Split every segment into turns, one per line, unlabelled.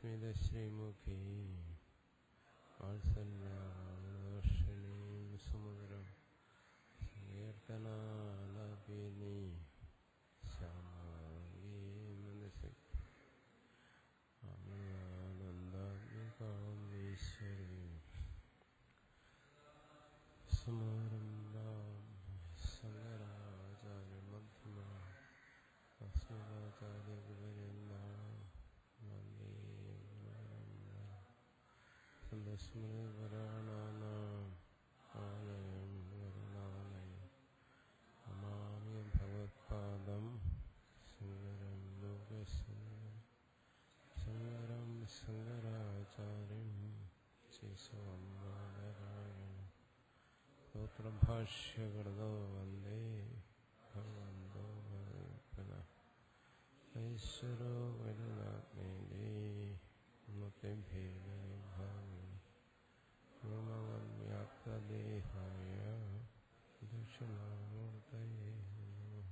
സ്മിതശ്രീമുഖീ വാത്സല്യവർഷിണീം സുമധുരം കീർത്തനാലാപിനീ ശ്യാമാംഗീ മനസി ആനന്ദാത്മികാം ഈശ്വരീം സമാരംഭാം ശങ്കരാചാര്യമധ്യമാം അസ്മദാചാര്യപര്യന്താം വന്ദേ സന്തസ്മൃതിപരാണാനാം ആലയം കരുണാലയം നമാമി ഭഗവത്പാദം ശങ്കരം ലോകശങ്കരം ശങ്കരം ശങ്കരാചാര്യം ശ്രീസ്വാമിനാരായണ സ്തോത്രഭാഷ്യകൃതോ വന്ദേ ഭഗവന്തോ ഭഗവത്പദഃ ഈശ്വരോ ഗുരുനാഥ്മേനേ നമത്തെ ഭേദവിഭാഗം വ്യോമവ്യാപ്തദേഹായ ദക്ഷിണാമൂർത്തയേ നമഃ.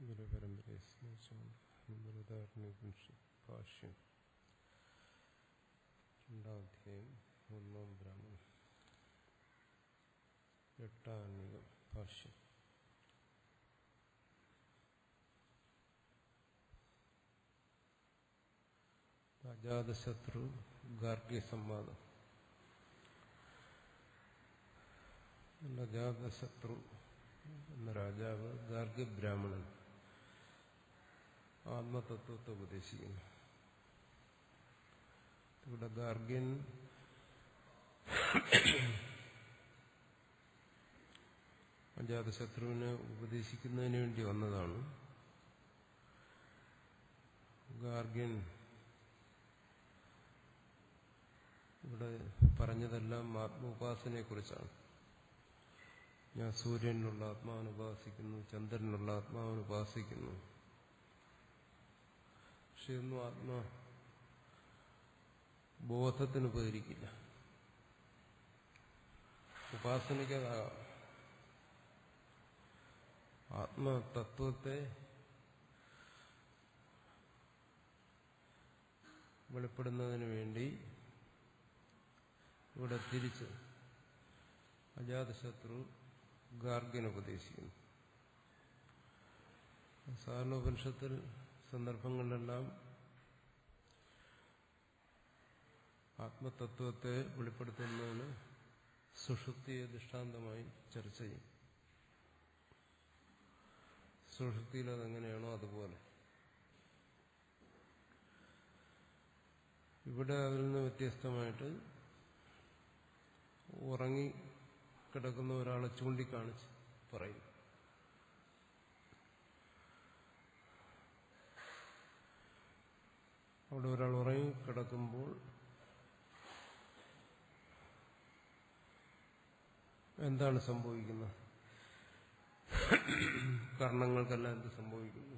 ഗുരുപരമ്പരയെ സ്മരിച്ചുകൊണ്ട് ഭാഷ്യം രണ്ടാമധ്യായം ഒന്നാം ബ്രാഹ്മണം എട്ടാനികം ഭാഷ്യം. അജാതശത്രു ഗാർഗ്യ സംവാദം. അജാതശത്രു എന്ന രാജാവ് ഗാർഗ്യ ബ്രാഹ്മണൻ ആത്മതത്വത്തെ ഉപദേശിക്കുന്നു. ഇവിടെ ഗാർഗ്യൻ അജാതശത്രുവിനെ ഉപദേശിക്കുന്നതിന് വേണ്ടി വന്നതാണ്. ഗാർഗ്യൻ ഇവിടെ പറഞ്ഞതെല്ലാം ആത്മോപാസനയെക്കുറിച്ചാണ്. ഞാൻ സൂര്യനിലുള്ള ആത്മാവിനെ ഉപാസിക്കുന്നു, ചന്ദ്രനുള്ള ആത്മാവിനെ ഉപാസിക്കുന്നു. പക്ഷെ ഒന്നും ആത്മബോധത്തിന് ഉപകരിക്കില്ല. ഉപാസനയ്ക്ക് അതാകാം. ആത്മതത്വത്തെ വെളിപ്പെടുന്നതിന് വേണ്ടി ഇവിടെ തിരിച്ച് അജാതശത്രു ഗാർഗ്യനെ ഉപദേശിക്കുന്നു. സാധാരണ ഉപനിഷത്തിൽ സന്ദർഭങ്ങളിലെല്ലാം ആത്മതത്വത്തെ വെളിപ്പെടുത്തുന്നതിന് സുഷുപ്തിയെ ദൃഷ്ടാന്തമായി ചർച്ച ചെയ്യും. സുഷുപ്തിയിൽ അതെങ്ങനെയാണോ അതുപോലെ ഇവിടെ അതിൽ നിന്ന് വ്യത്യസ്തമായിട്ട് ഉറങ്ങി കിടക്കുന്ന ഒരാളെ ചൂണ്ടിക്കാണിച്ച് പറയും. അവിടെ ഒരാൾ ഉറങ്ങി കിടക്കുമ്പോൾ എന്താണ് സംഭവിക്കുന്നത്? കർണങ്ങൾക്കെല്ലാം എന്ത് സംഭവിക്കുന്നു?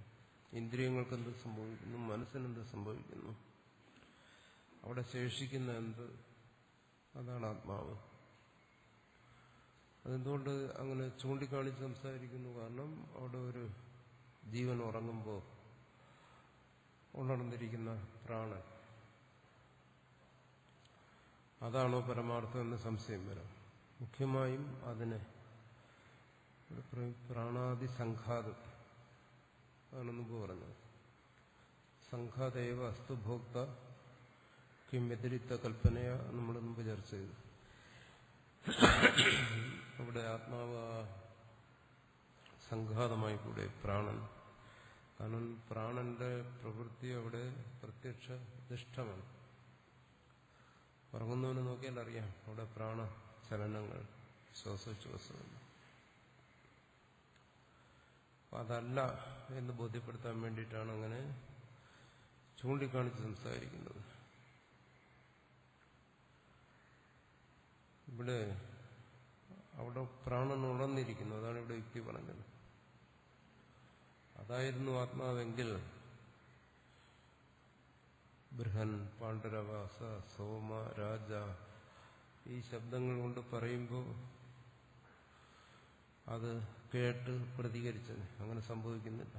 ഇന്ദ്രിയങ്ങൾക്ക് എന്ത് സംഭവിക്കുന്നു? മനസ്സിനെന്ത് സംഭവിക്കുന്നു? അവിടെ ശേഷിക്കുന്ന എന്ത്? അതാണ് ആത്മാവ്. അതെന്തുകൊണ്ട് അങ്ങനെ ചൂണ്ടിക്കാണിച്ച് സംസാരിക്കുന്നു? കാരണം അവിടെ ഒരു ജീവൻ ഉറങ്ങുമ്പോൾ ഉണർന്നിരിക്കുന്ന പ്രാണൻ അതാണോ പരമാർത്ഥം എന്ന് സംശയം വരാം. മുഖ്യമായും അതിനെ പ്രാണാദി സംഘാതം ആണ് മുമ്പ് പറഞ്ഞത്. സംഘാതേവ അസ്തുഭോക്ത കിം വ്യതിരിക്ത കൽപ്പനയ നമ്മൾ മുമ്പ് ചർച്ച ചെയ്തു. അവിടെ ആത്മാവ് സംഘാതമായി കൂടെ പ്രാണൻ. കാരണം പ്രാണന്റെ പ്രവൃത്തി അവിടെ പ്രത്യക്ഷ ദുഷ്ടമാണ്. ഉറങ്ങുന്നവന് നോക്കിയാൽ അറിയാം അവിടെ പ്രാണചലനങ്ങൾ, ശ്വാസോച്ഛ്വാസം. അതല്ല എന്ന് ബോധ്യപ്പെടുത്താൻ വേണ്ടിയിട്ടാണ് അങ്ങനെ ചൂണ്ടിക്കാണിച്ച് സംസാരിക്കുന്നത്. ഇവിടെ അവിടെ പ്രാണൻ ഉണർന്നിരിക്കുന്നു. അതാണ് ഇവിടെ യുക്തി പറഞ്ഞത്. അതായിരുന്നു ആത്മാവെങ്കിൽ ബൃഹൻ, പാണ്ഡരവാസ, സോമ, രാജ ഈ ശബ്ദങ്ങൾ കൊണ്ട് പറയുമ്പോൾ അത് കേട്ട് പ്രതികരിച്ചത്. അങ്ങനെ സംഭവിക്കുന്നില്ല.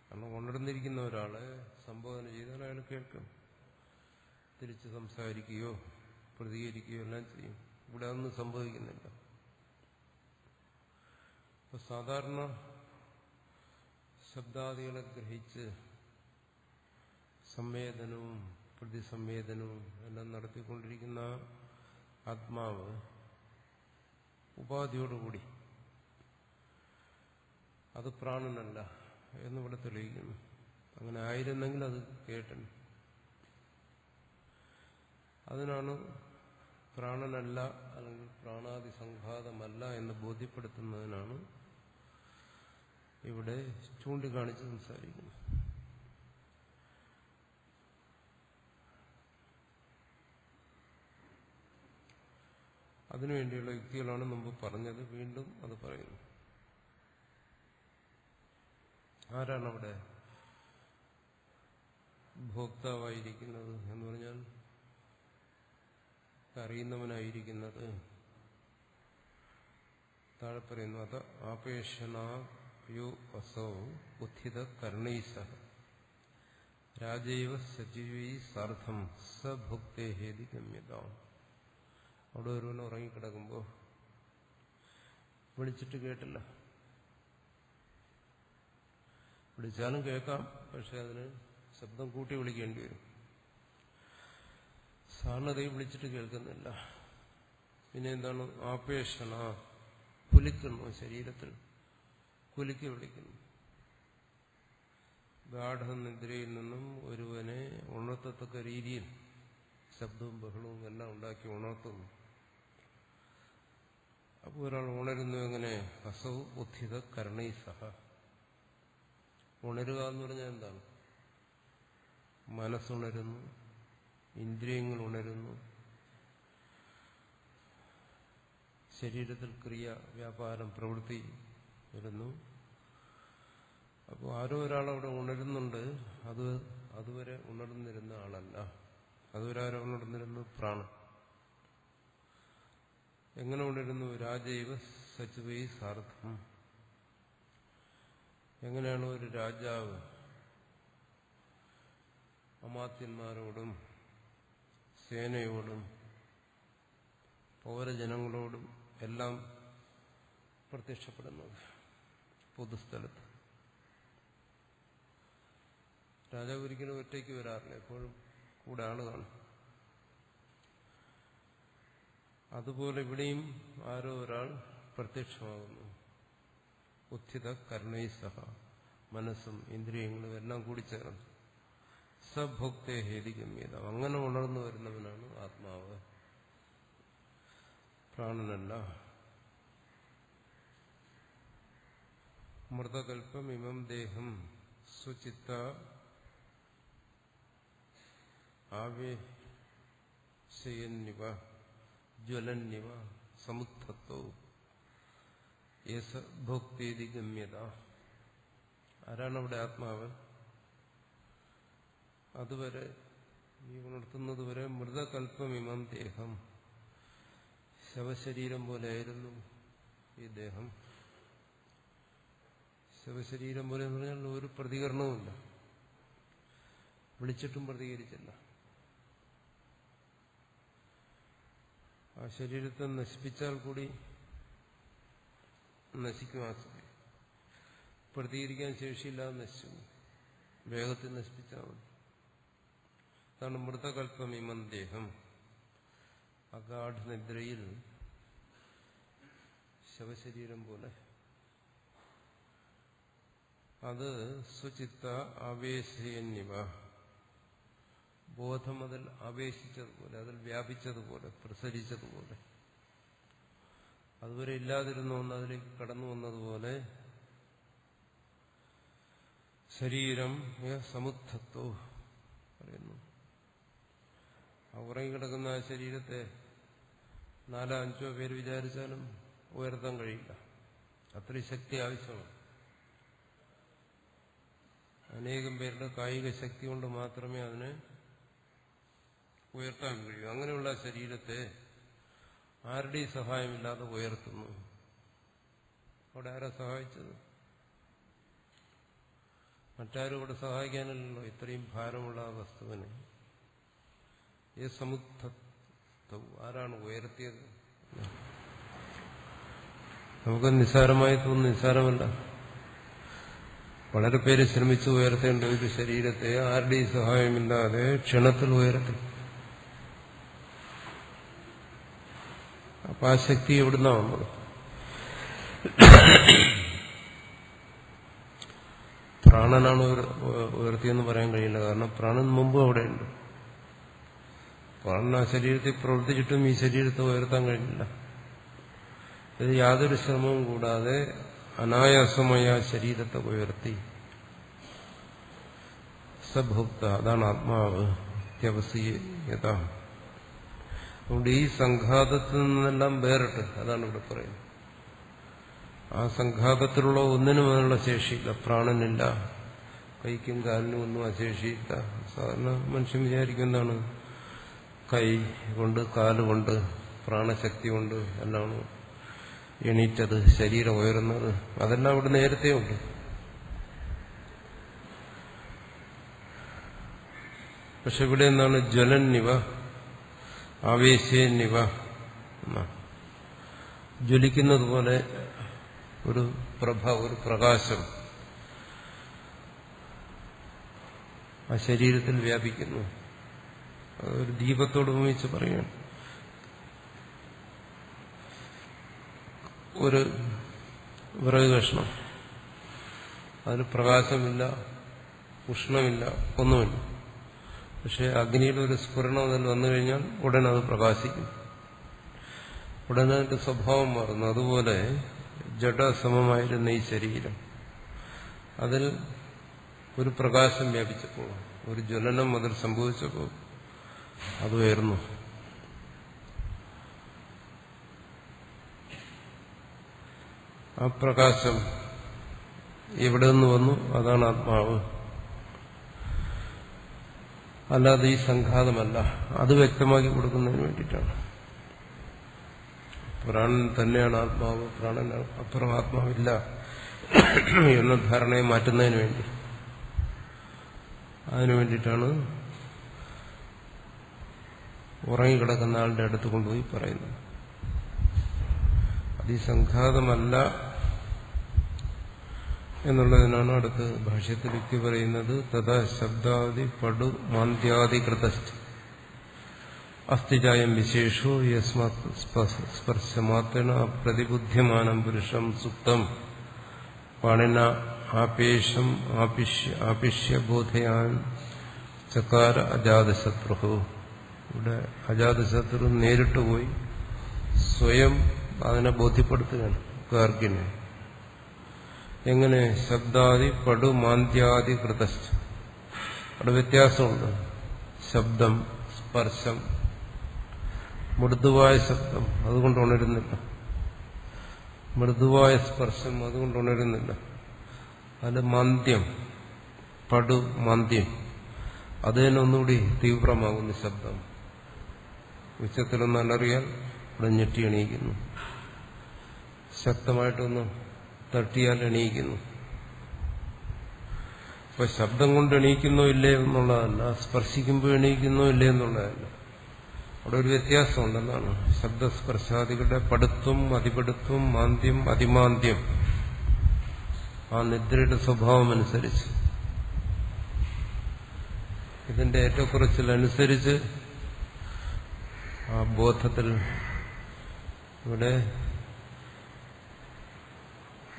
കാരണം ഉണർന്നിരിക്കുന്ന ഒരാളെ സംബോധന ചെയ്താൽ അയാൾ കേൾക്കും, തിരിച്ച് സംസാരിക്കുകയോ പ്രതികരിക്കുകയോ എല്ലാം ചെയ്യും. ഇവിടെ അതൊന്നും സംഭവിക്കുന്നില്ല. അപ്പൊ സാധാരണ ശബ്ദാദികളെ ഗ്രഹിച്ച് സംവേദനവും പ്രതിസംവേദനവും എല്ലാം നടത്തിക്കൊണ്ടിരിക്കുന്ന ആത്മാവ് ഉപാധിയോടുകൂടി അത് പ്രാണനല്ല എന്നിവിടെ തെളിയിക്കുന്നു. അങ്ങനെ ആയിരുന്നെങ്കിൽ അത് കേട്ടൻ. അതിനാണ് പ്രാണനല്ല അല്ലെങ്കിൽ പ്രാണാദി സംഘാതമല്ല എന്ന് ബോധ്യപ്പെടുത്തുന്നതിനാണ് ഇവിടെ ചൂണ്ടിക്കാണിച്ച് സംസാരിക്കുന്നത്. അതിനുവേണ്ടിയുള്ള യുക്തികളാണ് മുമ്പ് പറഞ്ഞത്. വീണ്ടും അത് പറയുന്നു. ആരാണ് അവിടെ ഭോക്താവായിരിക്കുന്നത് എന്ന് പറഞ്ഞാൽ അറിയുന്നവനായിരിക്കുന്നത്? താഴെ പറയുന്നു, അത് ആപേക്ഷണായോ അസൗ ഉത്ഥിത കർണൈസഹ രാജൈവ സജീവൈ സാർദ്ധം സഭുക്തേ ഹേതി ഗമ്യതാം. അവിടെ ഒരുവൻ ഉറങ്ങിക്കിടക്കുമ്പോൾ വിളിച്ചിട്ട് കേട്ടില്ല. വിളിച്ചാലും കേൾക്കാം, പക്ഷെ അതിന് ശബ്ദം കൂട്ടി വിളിക്കേണ്ടി വരും. സാധാരണതയും വിളിച്ചിട്ട് കേൾക്കുന്നില്ല. പിന്നെ എന്താണ്? ആപേക്ഷണ, കുലിക്കുന്നു, ശരീരത്തിൽ കുലുക്കി വിളിക്കുന്നു. ഗാഠനിദ്രയിൽ നിന്നും ഒരുവനെ ഉണർത്തത്തക്ക രീതിയിൽ ശബ്ദവും ബഹളവും എല്ലാം ഉണ്ടാക്കി ഉണർത്തുന്നു. അപ്പോൾ ഒരാൾ ഉണരുന്നു. എങ്ങനെ? അസൗ ഉത്ഥിത കർണൈ സഹ. ഉണരുക എന്ന് പറഞ്ഞാൽ എന്താണ്? മനസ്സുണരുന്നു, ഇന്ദ്രിയങ്ങൾ ഉണരുന്നു, ശരീരത്തിൽ ക്രിയ, വ്യാപാരം, പ്രവൃത്തി വരുന്നു. അപ്പോൾ ആരോ ഒരാളവിടെ ഉണരുന്നുണ്ട്. അതുവരെ ഉണർന്നിരുന്ന ആളല്ല. അതുവരെ ആരോ ഉണർന്നിരുന്നു? പ്രാണൻ. എങ്ങനെ ഉണരുന്നു? രാജൈവ സചിവൈ സാർദ്ധം. എങ്ങനെയാണ് ഒരു രാജാവ് അമാത്യന്മാരോടും സേനയോടും പൗരജനങ്ങളോടും എല്ലാം പ്രത്യക്ഷപ്പെടുന്നത്? പൊതുസ്ഥലത്ത് രാജാവ് ഒരിക്കലും ഒറ്റയ്ക്ക് വരാറില്ല, എപ്പോഴും കൂടെ ആള് കാണും. അതുപോലെ ഇവിടെയും ആരോ ഒരാൾ പ്രത്യക്ഷമാകുന്നു. ഉത്ഥിത കർണൈ സഹ, മനസ്സും ഇന്ദ്രിയങ്ങളും എല്ലാം കൂടി ചേർന്ന് സഭോക്തേ ഹേതി ഗമ്യത. അങ്ങനെ ഉണർന്നു വരുന്നവനാണ് ആത്മാവ്, പ്രാണനല്ല. മൃതകൽപ്പം ഇമം ദേഹം സ്വചിത്ത ആവേശയന്നിവ ജ്വലന്നിവ സമുത്ഥത്തോ യേസ ഭോക്തേതി ഗമ്യത. ആരാണ് അവിടെ ആത്മാവ്? അതുവരെ, ഈ ഉണർത്തുന്നതുവരെ മൃതകൽപ്പമിമം ദേഹം, ശവശരീരം പോലെയായിരുന്നു ഈ ദേഹം. ശവശരീരം പോലെ എന്ന് പറഞ്ഞാൽ ഒരു പ്രതികരണവുമില്ല, വിളിച്ചിട്ടും പ്രതികരിച്ചില്ല. ആ ശരീരത്തെ നശിപ്പിച്ചാൽ കൂടി നശിക്കും. പ്രതികരിക്കാൻ ശേഷിയില്ലാതെ നശിച്ചു, വേഗത്തിൽ നശിപ്പിച്ചാൽ മതി. അതാണ് മൃതകൽപ്പമിമം ദേഹം. അഗാഠനിദ്രയിൽ ശവശരീരം പോലെ അത് സ്വചിത്ത ആവേശയന്നിവ, ബോധം അതിൽ ആവേശിച്ചതുപോലെ, അതിൽ വ്യാപിച്ചതുപോലെ, പ്രസരിച്ചതുപോലെ, അതുവരെ ഇല്ലാതിരുന്ന ഒന്ന് അതിലേക്ക് കടന്നു വന്നതുപോലെ ശരീരം സമുത്ഥത്തോ പറയുന്നു. ഉറങ്ങിക്കിടക്കുന്ന ആ ശരീരത്തെ 4-5 പേര് വിചാരിച്ചാലും ഉയർത്താൻ കഴിയില്ല. അത്രയും ശക്തി ആവശ്യമാണ്. അനേകം പേരുടെ കായിക ശക്തി കൊണ്ട് മാത്രമേ അതിനെ ഉയർത്താൻ കഴിയൂ. അങ്ങനെയുള്ള ശരീരത്തെ ആരുടെയും സഹായമില്ലാതെ ഉയർത്തുന്നു. അവിടെ ആരാ സഹായിച്ചത്? മറ്റാരും ഇവിടെ സഹായിക്കാനല്ലോ. ഇത്രയും ഭാരമുള്ള ആ വസ്തുവിനെ ആരാണ് ഉയർത്തിയത്? നമുക്ക് നിസ്സാരമായി തോന്നുന്നു. നിസ്സാരമല്ല. വളരെ പേര് ശ്രമിച്ചു ഉയർത്തേണ്ട ഒരു ശരീരത്തെ ആരുടെയും സഹായമില്ലാതെ ക്ഷണത്തിൽ ഉയർത്തി. അപ്പൊ ആ ശക്തി എവിടുന്നാ വന്നത്? പ്രാണനാണ് ഉയർത്തിയെന്ന് പറയാൻ കഴിയില്ല. കാരണം പ്രാണൻ മുമ്പ് അവിടെയുണ്ട്. പ്രാണൻ ആ ശരീരത്തിൽ പ്രവർത്തിച്ചിട്ടും ഈ ശരീരത്തെ ഉയർത്താൻ കഴിഞ്ഞില്ല. ഇത് യാതൊരു ശ്രമവും കൂടാതെ അനായാസമായ ശരീരത്തെ ഉയർത്തി. സഭുക്ത, അതാണ് ആത്മാവ്. അത്യവസീയത. അതുകൊണ്ട് ഈ സംഘാതത്തിൽ നിന്നെല്ലാം വേറിട്ട്, അതാണ് ഇവിടെ പറയുന്നത്. ആ സംഘാതത്തിലുള്ള ഒന്നിനും അതിനുള്ള ശേഷിയില്ല. പ്രാണനില്ല, കൈക്കും കാലിനും ഒന്നും ആ ശേഷിയില്ല. സാധാരണ മനുഷ്യൻ വിചാരിക്കും എന്താണ്, കൈ കൊണ്ട് കാലുകൊണ്ട് പ്രാണശക്തി കൊണ്ട് എല്ലാം എണീറ്റത്, ശരീരം ഉയരുന്നത്, അതെല്ലാം ഇവിടെ നേരത്തെ ഉണ്ട്. പക്ഷെ ഇവിടെ എന്താണ്? ജ്വലന്നിവ ആവേശേന്നിവ, ജ്വലിക്കുന്നത് പോലെ ഒരു പ്രഭ, ഒരു പ്രകാശം ആ ശരീരത്തിൽ വ്യാപിക്കുന്നു. അതൊരു ദീപത്തോട് ഉപമിച്ച് പറയുകയാണ്. ഒരു വിറക് കഷ്ണം, അതിന് പ്രകാശമില്ല, ഉഷ്ണമില്ല, ഒന്നുമില്ല. പക്ഷെ അഗ്നിയുടെ ഒരു സ്ഫുരണം അതിൽ വന്നു കഴിഞ്ഞാൽ ഉടനെ അത് പ്രകാശിക്കും, ഉടനെ അതിന്റെ സ്വഭാവം മാറുന്നു. അതുപോലെ ജഡസമമായിരുന്ന ഈ ശരീരം, അതിൽ ഒരു പ്രകാശം വ്യാപിച്ചപ്പോൾ, ഒരു ജ്വലനം അതിൽ സംഭവിച്ചപ്പോൾ അത് ഉയർന്നു. ആ പ്രകാശം എവിടെ നിന്ന് വന്നു? അതാണ് ആത്മാവ്. അല്ലാതെ ഈ സംഘാതമല്ല. അത് വ്യക്തമാക്കി കൊടുക്കുന്നതിന് വേണ്ടിയിട്ടാണ്. പ്രാണൻ തന്നെയാണ് ആത്മാവ്, പ്രാണൻ അപ്പുറം ആത്മാവില്ല എന്ന ധാരണയെ മാറ്റുന്നതിന് വേണ്ടി, അതിനു വേണ്ടിയിട്ടാണ് ഉറങ്ങിക്കിടക്കുന്ന ആളുടെ അടുത്ത് കൊണ്ടുപോയി പറയുന്നത്. അത് ഈ സംഘാതമല്ല എന്നുള്ളതിനാണ് അടുത്ത് ഭാഷ്യത്തിൽ യുക്തി പറയുന്നത്. തഥാ ശബ്ദാദി പടു മാന്ദ്യാദികൃത അസ്ഥിജായം വിശേഷോ യസ്മാത് സ്പർശമാത്രേണ പ്രതിബുദ്ധ്യമാനം പുരുഷം സുപ്തം പാണിന ആപേഷം ആപിഷ്യ ബോധയാൻ ചകാര അജാതശത്രു. ഇവിടെ അജാതശത്രു നേരിട്ട് പോയി സ്വയം അതിനെ ബോധ്യപ്പെടുത്തുകയാണ് ഗാർഗ്യനെ. എങ്ങനെ? ശബ്ദാദി പടു മാന്ദ്യാദി കൃത. അവിടെ വ്യത്യാസമുണ്ട്. ശബ്ദം, സ്പർശം, മൃദുവായ ശബ്ദം അതുകൊണ്ട് ഉണരുന്നില്ല, മൃദുവായ സ്പർശം അതുകൊണ്ട് ഉണരുന്നില്ല. അത് മാന്ദ്യം, പടു മാന്ദ്യം, അത് തന്നെ ഒന്നുകൂടി തീവ്രമാകുന്നു. ശബ്ദം ഉച്ചത്തിലൊന്ന് അലറിയാൽ ഇവിടെ ഞെട്ടി എണീക്കുന്നു, ശക്തമായിട്ടൊന്ന് തട്ടിയാൽ എണീക്കുന്നു. അപ്പൊ ശബ്ദം കൊണ്ട് എണീക്കുന്നോ ഇല്ലേ എന്നുള്ളതല്ല, സ്പർശിക്കുമ്പോൾ എണീക്കുന്നോ ഇല്ലേ എന്നുള്ളതല്ല. അവിടെ ഒരു വ്യത്യാസമുണ്ടെന്നാണ്. ശബ്ദസ്പർശാദികളുടെ പടുത്വം, അതിപടുത്വം, മാന്ദ്യം, അതിമാന്ദ്യം ആ നിദ്രയുടെ സ്വഭാവം അനുസരിച്ച്, ഇതിന്റെ ഏറ്റക്കുറച്ചിലനുസരിച്ച് ആ ബോധത്തിൽ ഇവിടെ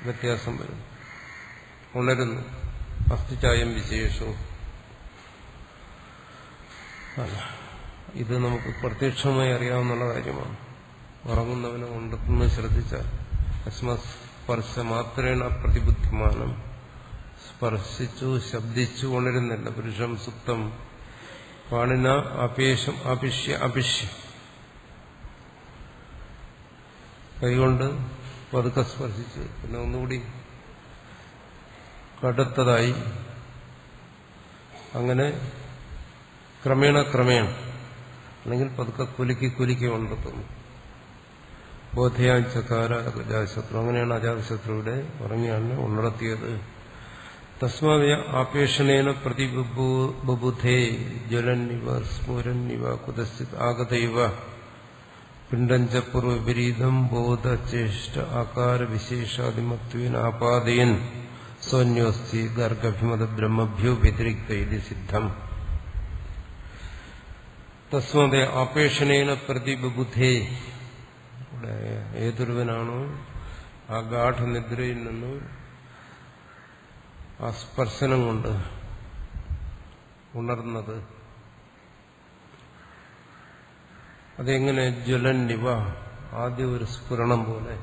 വ്യത്യാസം വരും, ഉണരുന്നു. അസ്ഥിചായം വിശേഷവും അല്ല, ഇത് നമുക്ക് പ്രത്യക്ഷമായി അറിയാവുന്ന കാര്യമാണ്. ഉറങ്ങുന്നവനെ ഉണ്ടെന്ന് ശ്രദ്ധിച്ചാൽ സ്പർശ മാത്രേണ പ്രതിബുദ്ധിമാനം, സ്പർശിച്ചു ശബ്ദിച്ചു ഉണരുന്നില്ല. പുരുഷം സുപ്തം, പാണിന അപേഷം അപിഷ്യ കൈകൊണ്ട് പതുക്കെ സ്പർശിച്ച് പിന്നെ ഒന്നുകൂടി കടുത്തതായി അങ്ങനെ ക്രമേണ അല്ലെങ്കിൽ പതുക്കെ കുലുക്കി ഉണർത്തുന്നു. ബോധയാഞ്ചക്കാര അജാതശത്രു, അങ്ങനെയാണ് അജാതശത്രുവിടെ ഉറങ്ങിയാണ് ഉണർത്തിയത്. തസ്മാദയ ആപേഷണേന പ്രതിബുബുധേ ജ്വലന്നിവ സ്ഫുരന്നിവ കുതശ്ചിത് ആഗതൈവ പിണ്ഡഞ്ച പൂർവവിപരീതം ബോധചേഷ്ട ആകാര വിശേഷാദിമത്വേന ആപാദയൻ സ്വന്യോസ്തി ഗർഗഭിമത ബ്രഹ്മഭ്യോ വ്യതിരിക്ത ഇതി സിദ്ധം. തസ്മാദയ ആപേഷണേന പ്രതിബുബുധേ, ഏതൊരുവനാണോ ആ ഗാഠനിദ്രയിൽ നിന്ന് ആ സ്പർശനം കൊണ്ട് ഉണർന്നത്, അതെങ്ങനെ ജ്വലന്നിവ, ആദ്യം ഒരു സ്ഫുരണം പോലെ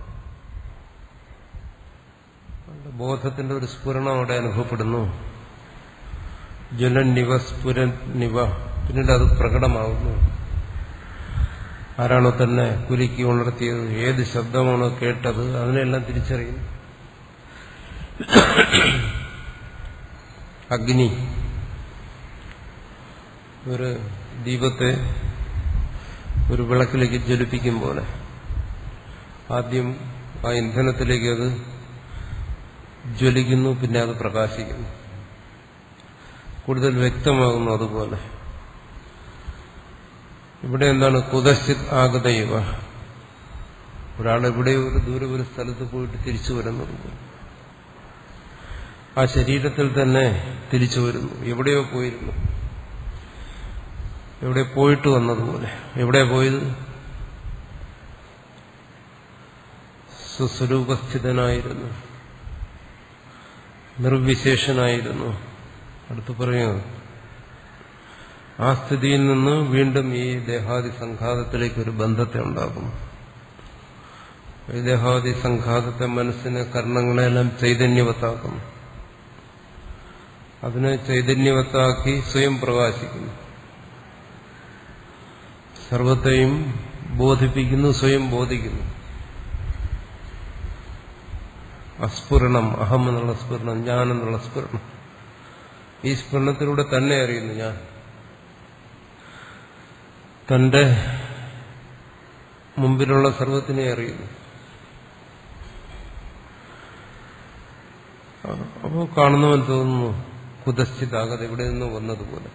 ബോധത്തിന്റെ ഒരു സ്ഫുരണം അവിടെ അനുഭവപ്പെടുന്നു. ജ്വലന്നിവ സ്ഫുരന്നിവ, പിന്നീട് അത് പ്രകടമാകുന്നു. ആരാണോ തന്നെ കുലുക്കി ഉണർത്തിയത്, ഏത് ശബ്ദമാണോ കേട്ടത്, അതിനെല്ലാം തിരിച്ചറിയുന്നു. അഗ്നി ഒരു ദീപത്തെ ഒരു വിളക്കിലേക്ക് ജ്വലിപ്പിക്കും പോലെ ആദ്യം ആ ഇന്ധനത്തിലേക്ക് അത് ജ്വലിക്കുന്നു, പിന്നെ അത് പ്രകാശിക്കുന്നു, കൂടുതൽ വ്യക്തമാകുന്നു. അതുപോലെ ഇവിടെ എന്താണ് കുതശ്ചിത് ആഗതൈവ, ഒരാളെവിടെയോ ഒരു ദൂരെ ഒരു സ്ഥലത്ത് പോയിട്ട് തിരിച്ചു വരുന്നത് പോലെ ആ ശരീരത്തിൽ തന്നെ തിരിച്ചു വരുന്നു. എവിടെയോ പോയിരുന്നു, എവിടെ പോയിട്ട് വന്നതുപോലെ. എവിടെ പോയത്? സ്വസ്വരൂപസ്ഥിതനായിരുന്നു, നിർവിശേഷനായിരുന്നു. അടുത്ത് പറയുന്നത് ആ സ്ഥിതിയിൽ നിന്ന് വീണ്ടും ഈ ദേഹാദി സംഘാതത്തിലേക്ക് ഒരു ബന്ധത്തെ ഉണ്ടാക്കുന്നു. ഈ ദേഹാദി സംഘാതത്തെ, മനസ്സിനെ, കർണങ്ങളെല്ലാം ചൈതന്യവത്താക്കുന്നു. അതിനെ ചൈതന്യവത്താക്കി സ്വയം പ്രകാശിക്കുന്നു, സർവത്തെയും ബോധിപ്പിക്കുന്നു, സ്വയം ബോധിക്കുന്നു. അസ്ഫുരണം, അഹം എന്നുള്ള സ്ഫുരണം, ഞാൻ എന്നുള്ള സ്ഫുരണം. ഈ സ്ഫുരണത്തിലൂടെ തന്നെ അറിയുന്നു ഞാൻ, തന്റെ മുമ്പിലുള്ള സർവത്തിനെ അറിയുന്നു. അപ്പോൾ കാണുന്നവൻ തോന്നുന്നു കുതശ്ചിതാകത, എവിടെ നിന്ന് വന്നതുപോലെ.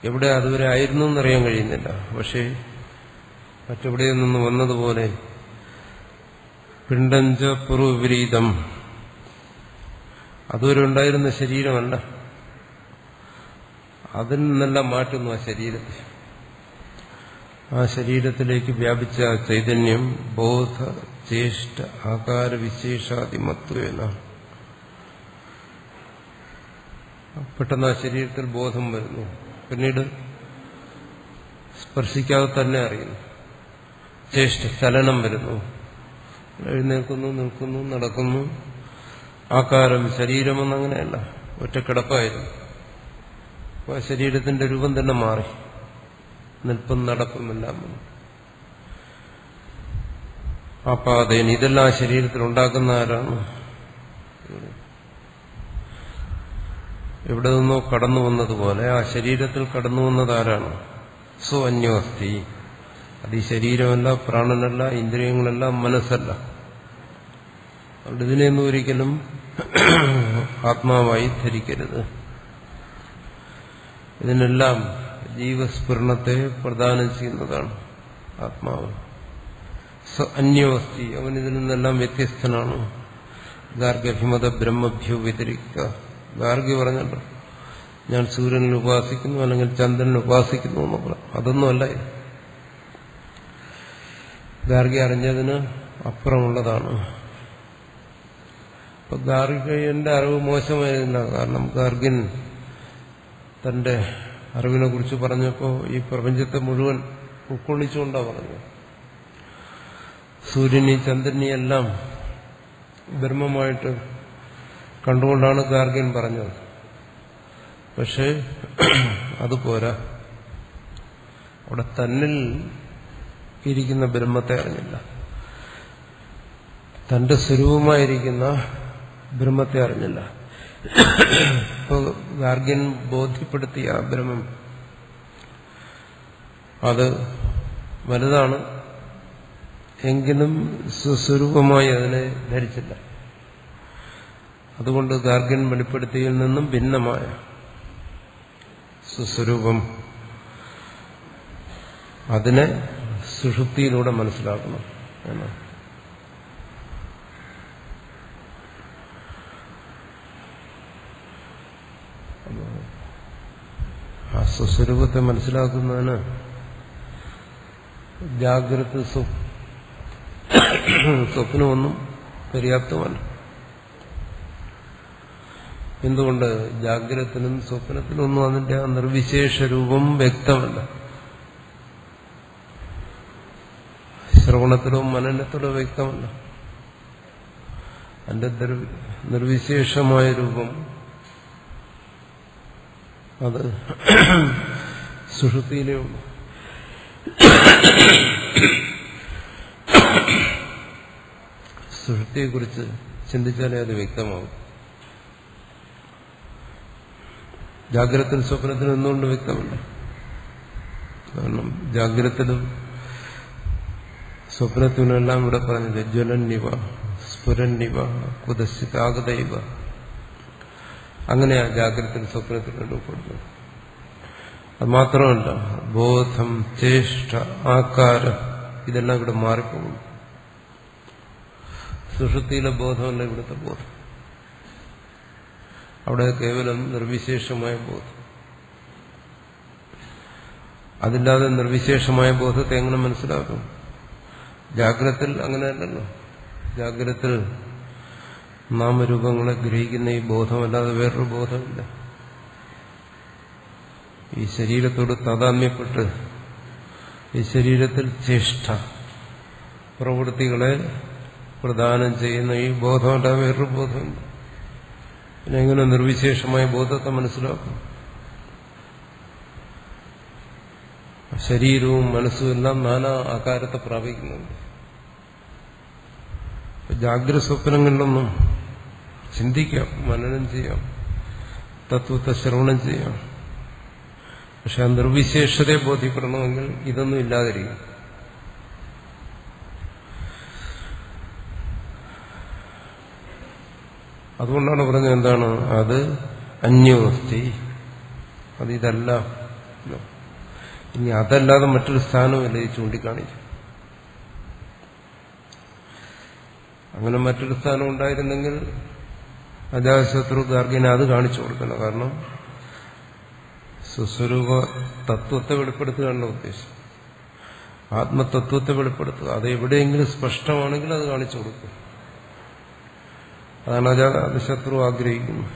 എവിടെ അതുവരെ ആയിരുന്നു എന്നറിയാൻ കഴിയുന്നില്ല, പക്ഷേ മറ്റെവിടെ നിന്ന് വന്നതുപോലെ. പിണ്ഡഞ്ച പൂർവവിപരീതം, അതുവരെ ഉണ്ടായിരുന്ന ശരീരമല്ല, അതിൽ നിന്നെല്ലാം മാറ്റുന്നു ആ ശരീരത്തെ. ആ ശരീരത്തിലേക്ക് വ്യാപിച്ച ചൈതന്യം ബോധ ചേഷ്ട ആകാര വിശേഷാദിമത്വേന, പെട്ടെന്ന് ആ ശരീരത്തിൽ ബോധം വരുന്നു. പിന്നീട് സ്പർശിക്കാതെ തന്നെ അറിയുന്നു. ചേഷ്ട, ചലനം വരുന്നു, എഴുന്നേൽക്കുന്നു, നിൽക്കുന്നു, നടക്കുന്നു. ആകാരം, ശരീരമെന്നങ്ങനെയല്ല, ഒറ്റക്കിടപ്പായിരുന്നു. അപ്പോൾ ആ ശരീരത്തിന്റെ രൂപം തന്നെ മാറി, നിൽപ്പും നടപ്പും എല്ലാം. ആപാദയൻ, ഇതെല്ലാം ആ ശരീരത്തിൽ ഉണ്ടാക്കുന്ന ആരാണ്? എവിടെ നിന്നോ കടന്നു വന്നതുപോലെ ആ ശരീരത്തിൽ കടന്നു വന്നത് ആരാണ്? സ്വന്യോസ്തി. അത് ഈ ശരീരമല്ല, പ്രാണനല്ല, ഇന്ദ്രിയങ്ങളല്ല, മനസ്സല്ല. അതുകൊണ്ട് ഇതിനെയൊന്നും ഒരിക്കലും ആത്മാവായി ധരിക്കരുത്. ഇതിനെല്ലാം ജീവസ്ഫുരണത്തെ പ്രദാനം ചെയ്യുന്നതാണ് ആത്മാവ്. അന്യോസ്തി, അവൻ ഇതിൽ നിന്നെല്ലാം വ്യത്യസ്തനാണ്. ഗാർഗഭിമത ബ്രഹ്മഭ്യോ വ്യതിരിക്ത. ഗാർഗി പറഞ്ഞല്ലോ, ഞാൻ സൂര്യനിൽ ഉപാസിക്കുന്നു അല്ലെങ്കിൽ ചന്ദ്രനിൽ ഉപാസിക്കുന്നു എന്ന് പറഞ്ഞു. അതൊന്നുമല്ല ഇത്. ഗാർഗി അറിഞ്ഞതിന് അപ്പുറമുള്ളതാണ്. അപ്പൊ ഗാർഗിന്റെ അറിവ് മോശമായിരുന്നില്ല. കാരണം ഗാർഗിൻ തന്റെ അറിവിനെ കുറിച്ച് പറഞ്ഞപ്പോ ഈ പ്രപഞ്ചത്തെ മുഴുവൻ ഉൾക്കൊള്ളിച്ചുകൊണ്ടാണ് പറഞ്ഞത്. സൂര്യനെയും ചന്ദ്രനെയും എല്ലാം ബ്രഹ്മമായിട്ട് കണ്ടുകൊണ്ടാണ് ഗാർഗ്യൻ പറഞ്ഞത്. പക്ഷേ അതുപോരാ. അവിടെ തന്നിൽ ഇരിക്കുന്ന ബ്രഹ്മത്തെ അറിഞ്ഞില്ല, തന്റെ സ്വരൂപമായിരിക്കുന്ന ബ്രഹ്മത്തെ അറിഞ്ഞില്ല. ഇപ്പോൾ ഗാർഗ്യൻ ബോധ്യപ്പെടുത്തിയ ആ ബ്രഹ്മം അത് വലുതാണ് എങ്കിലും സ്വസ്വരൂപമായി അതിനെ ധരിച്ചില്ല. അതുകൊണ്ട് ഗാർഗ്യൻ വെളിപ്പെടുത്തിയതിൽ നിന്നും ഭിന്നമായ സ്വസ്വരൂപം അതിനെ സുഷുപ്തിയിലൂടെ മനസ്സിലാക്കണം എന്നാണ്. ആ സ്വസ്വരൂപത്തെ മനസ്സിലാക്കുന്നതിന് ജാഗ്രത സ്വപ്നമൊന്നും പര്യാപ്തമല്ല. എന്തുകൊണ്ട്? ജാഗ്രതത്തിനും സ്വപ്നത്തിനൊന്നും അതിന്റെ ആ നിർവിശേഷ രൂപം വ്യക്തമല്ല. ശ്രവണത്തിലോ മനനത്തിലോ വ്യക്തമല്ല. അതിന്റെ നിർവിശേഷമായ രൂപം അത് സുഷുപ്തിയിലേ ഉള്ളൂ. സുഷുപ്തിയെക്കുറിച്ച് ചിന്തിച്ചാലേ അത് വ്യക്തമാകും. ജാഗ്രതത്തിനും സ്വപ്നത്തിനും എന്തുകൊണ്ട് വ്യക്തമല്ല? കാരണം ജാഗ്രതത്തിലും സ്വപ്നത്തിനെല്ലാം ഇവിടെ പറഞ്ഞത് ജ്വലന്നിവ സ്ഫുരന്നിവ കുതശ്ചിതാഗതൈവ, അങ്ങനെയാ ജാഗ്രതത്തിനും സ്വപ്നത്തിനും രൂപപ്പെടുന്നത്. അത് മാത്രമല്ല, ബോധം, ചേഷ്ട, ആകാരം ഇതെല്ലാം ഇവിടെ മാറിപ്പോകുന്നു. സുഷുപ്തിയിലെ ബോധമല്ല ഇവിടുത്തെ ബോധം. അവിടെ കേവലം നിർവിശേഷമായ ബോധം. അതില്ലാതെ നിർവിശേഷമായ ബോധത്തെ എങ്ങനെ മനസ്സിലാക്കും? ജാഗ്രതത്തിൽ അങ്ങനെയല്ലല്ലോ. ജാഗ്രതത്തിൽ നാമരൂപങ്ങളെ ഗ്രഹിക്കുന്ന ഈ ബോധമല്ലാതെ വേറൊരു ബോധമില്ല. ഈ ശരീരത്തോട് താതാത്മ്യപ്പെട്ട് ഈ ശരീരത്തിൽ ചേഷ്ട പ്രവൃത്തികളെ പ്രദാനം ചെയ്യുന്ന ഈ ബോധമല്ലാതെ വേറൊരു ബോധമില്ല. പിന്നെ എങ്ങനെ നിർവിശേഷമായ ബോധത്തെ മനസ്സിലാക്കും? ശരീരവും മനസ്സും എല്ലാം നാനാ ആകാരത്തെ പ്രാപിക്കുന്നുണ്ട്. ജാഗ്രത സ്വപ്നങ്ങളിലൊന്നും ചിന്തിക്കാം, മനനം ചെയ്യാം, തത്വത്തെ ശ്രവണം ചെയ്യാം. പക്ഷെ ആ നിർവിശേഷതയെ ബോധ്യപ്പെടണമെങ്കിൽ ഇതൊന്നും ഇല്ലാതിരിക്കും. അതുകൊണ്ടാണ് പറഞ്ഞത് എന്താണ്? അത് അന്യോസ്തി, അത് ഇതല്ല. ഇനി അതല്ലാതെ മറ്റൊരു സ്ഥാനമല്ല ഈ ചൂണ്ടിക്കാണിക്കും. അങ്ങനെ മറ്റൊരു സ്ഥാനം ഉണ്ടായിരുന്നെങ്കിൽ അജാതശത്രു ഗാർഗ്യനെ അത് കാണിച്ചു കൊടുക്കണം. കാരണം സ്വസ്വരൂപ തത്വത്തെ വെളിപ്പെടുത്തുകയാണല്ലോ ഉദ്ദേശം. ആത്മതത്വത്തെ വെളിപ്പെടുത്തുക. അത് എവിടെയെങ്കിലും സ്പഷ്ടമാണെങ്കിൽ അത് കാണിച്ചു കൊടുക്കും. അതാണ് അജാതശത്രു ആഗ്രഹിക്കുന്നത്.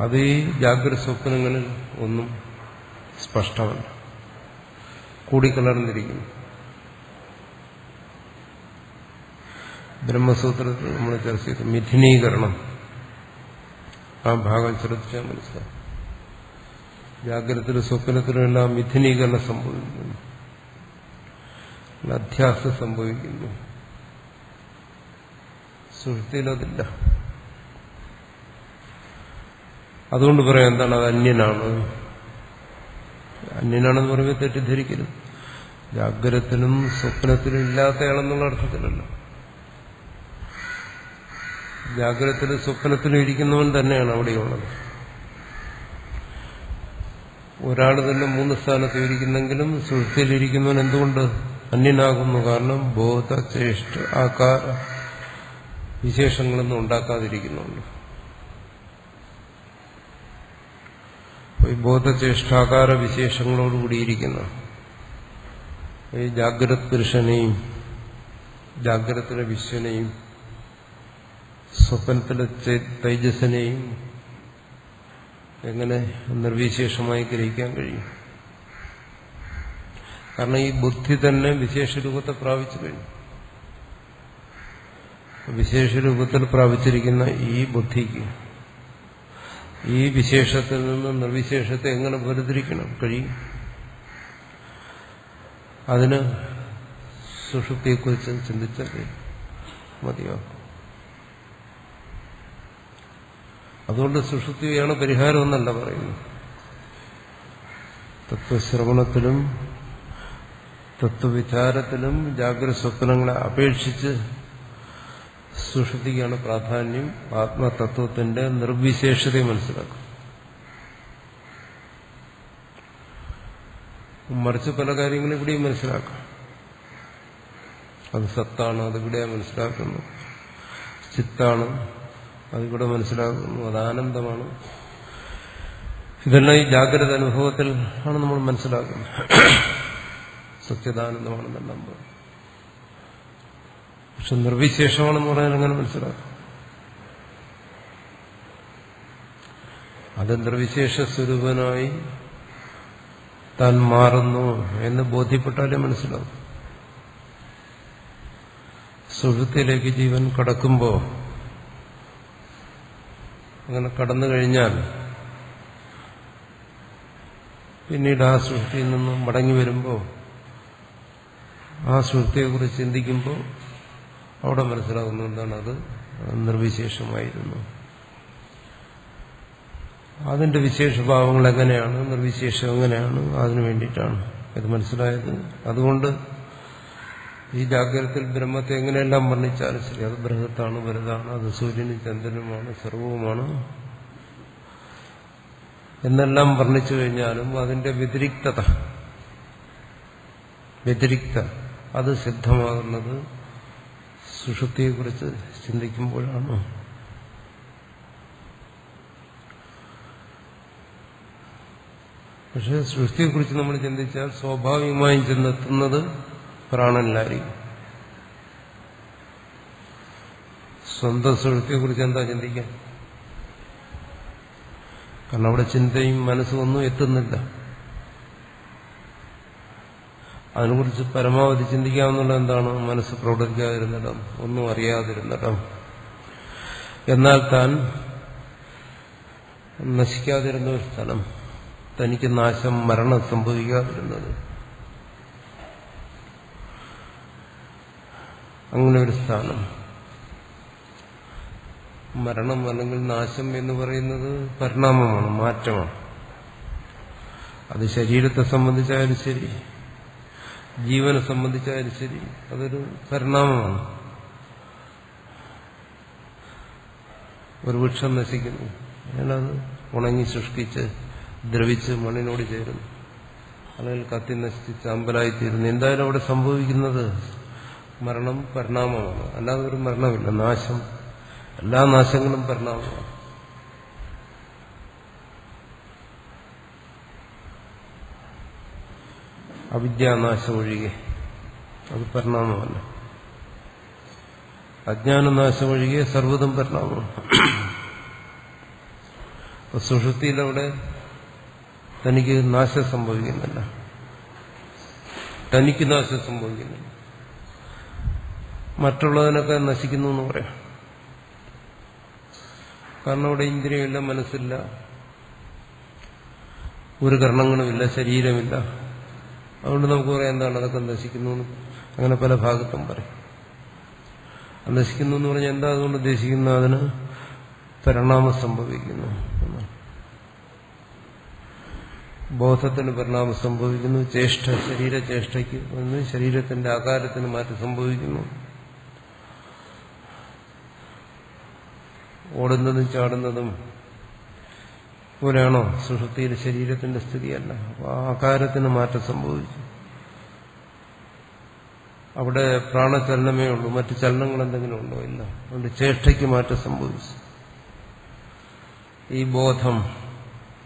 അത് ഈ ജാഗ്രത സ്വപ്നങ്ങളിൽ ഒന്നും സ്പഷ്ടമല്ല, കൂടിക്കലർന്നിരിക്കുന്നു. ബ്രഹ്മസൂത്രത്തിൽ നമ്മൾ ചർച്ച ചെയ്തു മിഥുനീകരണം. ആ ഭാഗം ശ്രദ്ധിച്ചാൽ മനസ്സിലാവും. ജാഗ്രതത്തിലും സ്വപ്നത്തിലും എല്ലാം മിഥുനീകരണം സംഭവിക്കുന്നു, അധ്യാസം സംഭവിക്കുന്നു. സുഷുപ്തിയിലതില്ല. അതുകൊണ്ട് പറയാം എന്താണ്? അത് അന്യനാണ്. അന്യനാണെന്ന് പറയുമ്പോൾ തെറ്റിദ്ധരിക്കരുത്. ജാഗ്രതത്തിനും സ്വപ്നത്തിനും ഇല്ലാത്തയാളെന്നുള്ള അർത്ഥത്തിലല്ല. ജാഗ്രതത്തിലും സ്വപ്നത്തിലും ഇരിക്കുന്നവൻ തന്നെയാണ് അവിടെയുള്ളത്. ഒരാൾ തന്നെ 3 സ്ഥാനത്ത് ഇരിക്കുന്നെങ്കിലും സുഷുപ്തിയിലിരിക്കുന്നവൻ എന്തുകൊണ്ട് അന്യനാകുന്നു? കാരണം ബോധ, ചേഷ്ട, ആകാര വിശേഷങ്ങളൊന്നും ഉണ്ടാക്കാതിരിക്കുന്നുണ്ട്. ഈ ബോധചേഷ്ടാകാര വിശേഷങ്ങളോടുകൂടിയിരിക്കുന്ന ഈ ജാഗ്രത് പുരുഷനെയും ജാഗ്രതത്തിലെ വിശ്വനെയും സ്വപ്നത്തിലെ തൈജസ്സിനെയും എങ്ങനെ നിർവിശേഷമായി ഗ്രഹിക്കാൻ കഴിയും? കാരണം ഈ ബുദ്ധി തന്നെ വിശേഷരൂപത്തെ പ്രാപിച്ചു കഴിഞ്ഞു. വിശേഷരൂപത്തിൽ പ്രാപിച്ചിരിക്കുന്ന ഈ ബുദ്ധിക്ക് ഈ വിശേഷത്തിൽ നിന്ന് നിർവിശേഷത്തെ എങ്ങനെ വേർതിരിക്കണം കഴിയും? അതിന് സുഷുപ്തിയെക്കുറിച്ച് ചിന്തിച്ചാൽ മതിയാകും. അതുകൊണ്ട് സുഷുപ്തിയാണ് പരിഹാരമെന്നല്ല പറയുന്നത്. തത്വശ്രവണത്തിലും തത്വവിചാരത്തിലും ജാഗ്രത സ്വപ്നങ്ങളെ അപേക്ഷിച്ച് സുഷുപ്തിക്കാണ് പ്രാധാന്യം. ആത്മതത്വത്തിന്റെ നിർവിശേഷതയെ മനസ്സിലാക്കും. മറിച്ച് പല കാര്യങ്ങളും ഇവിടെയും മനസ്സിലാക്കാം. അത് സത്താണ്, അതിവിടെ മനസ്സിലാക്കുന്നു. ചിത്താണ്, അതിവിടെ മനസ്സിലാക്കുന്നു. അത് ആനന്ദമാണ്. ഇതെല്ലാം ഈ ജാഗ്രത അനുഭവത്തിൽ ആണ് നമ്മൾ മനസ്സിലാക്കുന്നത്. സത്യദാനന്ദമാണെന്നെല്ലാം പറയും. പക്ഷെ നിർവിശേഷമാണെന്ന് പറയാൻ അങ്ങനെ മനസ്സിലാക്കും. അത് നിർവിശേഷ സ്വരൂപനായി താൻ മാറുന്നു എന്ന് ബോധ്യപ്പെട്ടാലേ മനസ്സിലാവും. സുഷുപ്തിയിലേക്ക് ജീവൻ കടക്കുമ്പോൾ, അങ്ങനെ കടന്നു കഴിഞ്ഞാൽ പിന്നീട് ആ സുഷുപ്തിയിൽ നിന്ന് മടങ്ങി വരുമ്പോൾ ആ സുഷുപ്തിയെക്കുറിച്ച് ചിന്തിക്കുമ്പോൾ അവിടെ മനസ്സിലാകുന്നു എന്താണ് അത് നിർവിശേഷമായിരുന്നു. അതിന്റെ വിശേഷഭാവങ്ങൾ എങ്ങനെയാണ്, നിർവിശേഷം എങ്ങനെയാണ്, അതിനു വേണ്ടിയിട്ടാണ് ഇത് മനസ്സിലായത്. അതുകൊണ്ട് ഈ ജാഗ്രതത്തിൽ ബ്രഹ്മത്തെ എങ്ങനെയെല്ലാം വർണ്ണിച്ചാലും ശരി, അത് ബൃഹത്താണ്, വലുതാണ്, അത് സൂര്യനും ചന്ദ്രനുമാണ്, സർവവുമാണ് എന്നെല്ലാം വർണ്ണിച്ചു കഴിഞ്ഞാലും അതിന്റെ വ്യതിരിക്തത അത് സിദ്ധമാകുന്നത് സുഷുപ്തിയെക്കുറിച്ച് ചിന്തിക്കുമ്പോഴാണ്. പക്ഷെ സൃഷ്ടിയെക്കുറിച്ച് നമ്മൾ ചിന്തിച്ചാൽ സ്വാഭാവികമായും ചെന്നെത്തുന്നത് പ്രാണനിലായിരിക്കും. സ്വന്തം സൃഷ്ടിയെക്കുറിച്ച് എന്താ ചിന്തിക്കാൻ? കാരണം അവിടെ ചിന്തയും മനസ്സും ഒന്നും എത്തുന്നില്ല. അതിനെക്കുറിച്ച് പരമാവധി ചിന്തിക്കാവുന്നുള്ള എന്താണ്? മനസ്സ് പ്രവർത്തിക്കാതിരുന്നിടം, ഒന്നും അറിയാതിരുന്നിടം. എന്നാൽ താൻ നശിക്കാതിരുന്ന ഒരു സ്ഥലം, തനിക്ക് നാശം, മരണം സംഭവിക്കാതിരുന്നത്, അങ്ങനെ ഒരു സ്ഥാനം. മരണം അല്ലെങ്കിൽ നാശം എന്ന് പറയുന്നത് പരിണാമമാണ്, മാറ്റമാണ്. അത് ശരീരത്തെ സംബന്ധിച്ചായാലും ശരി, ജീവനെ സംബന്ധിച്ചായാലും ശരി, അതൊരു പരിണാമമാണ്. ഒരു വൃക്ഷം നശിക്കുന്നു, അയാളത് ഉണങ്ങി ശുഷ്കിച്ച് ദ്രവിച്ച് മണ്ണിനോട് ചേരുന്നു, അല്ലെങ്കിൽ കത്തി നശിച്ച് അമ്പലായിത്തീരുന്നു. എന്തായാലും അവിടെ സംഭവിക്കുന്നത് മരണം, പരിണാമമാണ്. അല്ലാതെ ഒരു മരണമില്ല. നാശം, എല്ലാ നാശങ്ങളും പരിണാമമാണ്. അവിദ്യാനാശം ഒഴികെ അത് പരിണാമമല്ല. അജ്ഞാനനാശം ഒഴികെ സർവ്വതും പരിണാമമാണ്. സുഷുപ്തിയിലവിടെ തനിക്ക് നാശം സംഭവിക്കുന്നില്ല, തനിക്ക് നാശം സംഭവിക്കുന്നില്ല. മറ്റുള്ളതിനൊക്കെ നശിക്കുന്നു എന്ന് പറയാം. കാരണം അവിടെ ഇന്ദ്രിയമില്ല, മനസ്സില്ല, ഒരു കർണങ്ങളുമില്ല, ശരീരമില്ല. അതുകൊണ്ട് നമുക്ക് പറയാം എന്താണ് അതൊക്കെ നശിക്കുന്നു. അങ്ങനെ പല ഭാഗത്തും പറയും. നശിക്കുന്നു എന്ന് പറഞ്ഞാൽ എന്താ അതുകൊണ്ട് ഉദ്ദേശിക്കുന്നത്? അതിന് പരിണാമം സംഭവിക്കുന്നു എന്നാണ്. ബോധത്തിന് പരിണാമം സംഭവിക്കുന്നു. ചേഷ്ട, ശരീരചേഷ്ടയ്ക്ക് വന്ന് ശരീരത്തിന്റെ ആകാരത്തിന് മാറ്റം സംഭവിക്കുന്നു. ഓടുന്നതും ചാടുന്നതും പോലെയാണോ സുഷുപ്തിയിൽ ശരീരത്തിന്റെ സ്ഥിതിയല്ല. ആ ആകാരത്തിന് മാറ്റം സംഭവിച്ചു. അവിടെ പ്രാണചലനമേ ഉള്ളൂ, മറ്റു ചലനങ്ങൾ എന്തെങ്കിലും ഉണ്ടോ? ഇല്ല. അതുകൊണ്ട് ചേഷ്ടയ്ക്ക് മാറ്റം സംഭവിച്ചു. ഈ ബോധം,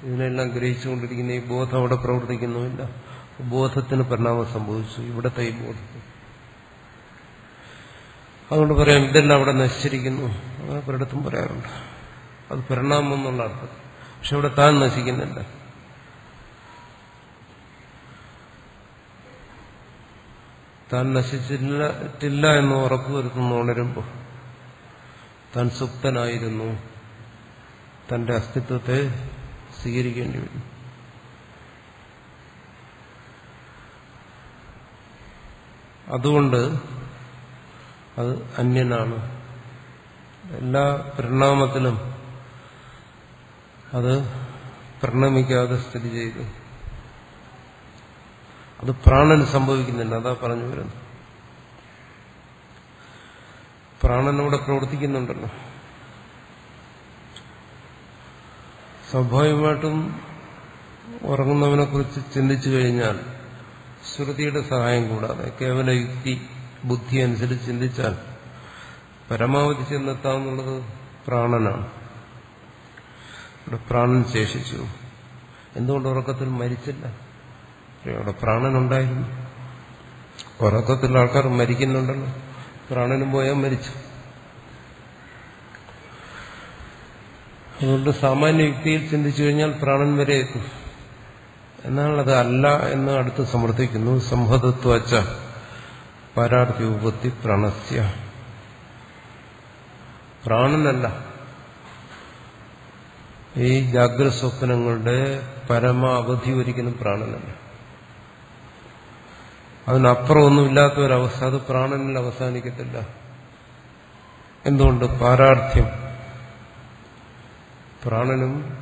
ഇതിനെല്ലാം ഗ്രഹിച്ചുകൊണ്ടിരിക്കുന്ന ഈ ബോധം അവിടെ പ്രവർത്തിക്കുന്നുമില്ല. ബോധത്തിന് പരിണാമം സംഭവിച്ചു, ഇവിടത്തെ ഈ ബോധത്തിന്. അതുകൊണ്ട് പറയാം ഇതെല്ലാം അവിടെ നശിച്ചിരിക്കുന്നു. അങ്ങനെ പലയിടത്തും പറയാറുണ്ട്. അത് പരിണാമം എന്നുള്ള അർത്ഥം. പക്ഷെ ഇവിടെ താൻ നശിക്കുന്നില്ല. താൻ നശിച്ചില്ല എന്ന് ഉറപ്പുവരുത്തുന്നു. ഉണരുമ്പോൾ താൻ സുപ്തനായിരുന്നു, തന്റെ അസ്തിത്വത്തെ സ്വീകരിക്കേണ്ടി വരും. അതുകൊണ്ട് അത് അന്യനാണ്. എല്ലാ പരിണാമത്തിലും അത് പരിണമിക്കാതെ സ്ഥിതി ചെയ്തു. അത് പ്രാണന് സംഭവിക്കുന്നില്ല. അതാ പറഞ്ഞു വരുന്നത്. പ്രാണനോടെ പ്രവർത്തിക്കുന്നുണ്ടല്ലോ. സ്വാഭാവികമായിട്ടും ഉറങ്ങുന്നവനെ കുറിച്ച് ചിന്തിച്ചു കഴിഞ്ഞാൽ ശ്രുതിയുടെ സഹായം കൂടാതെ കേവല യുക്തി ബുദ്ധി അനുസരിച്ച് ചിന്തിച്ചാൽ പരമാവധി ചെന്നെത്താമെന്നുള്ളത് പ്രാണനാണ്. ഇവിടെ പ്രാണൻ ശേഷിച്ചു. എന്തുകൊണ്ട് ഉറക്കത്തിൽ മരിച്ചില്ല? അവിടെ പ്രാണനുണ്ടായിരുന്നു. ഉറക്കത്തിൽ ആൾക്കാർ മരിക്കുന്നുണ്ടല്ലോ. പ്രാണനും പോയാൽ മരിച്ചു. അതുകൊണ്ട് സാമാന്യ യുക്തിയിൽ ചിന്തിച്ചു കഴിഞ്ഞാൽ പ്രാണൻ വരെ എത്തും. എന്നാൽ അത് അല്ല എന്ന് അടുത്ത് സമർത്ഥിക്കുന്നു. സംഹതത്വച്ച പരാർത്ഥി ഉപത്തി പ്രാണസ്യ. പ്രാണനല്ല ഈ ജാഗ്രത സ്വപ്നങ്ങളുടെ പരമാവധി ഒരിക്കലും പ്രാണനല്ല. അതിനപ്പുറം ഒന്നുമില്ലാത്ത ഒരവസ്ഥ അത് പ്രാണനിൽ അവസാനിക്കത്തില്ല. എന്തുകൊണ്ട്? പാരാർത്ഥ്യം. പ്രാണനും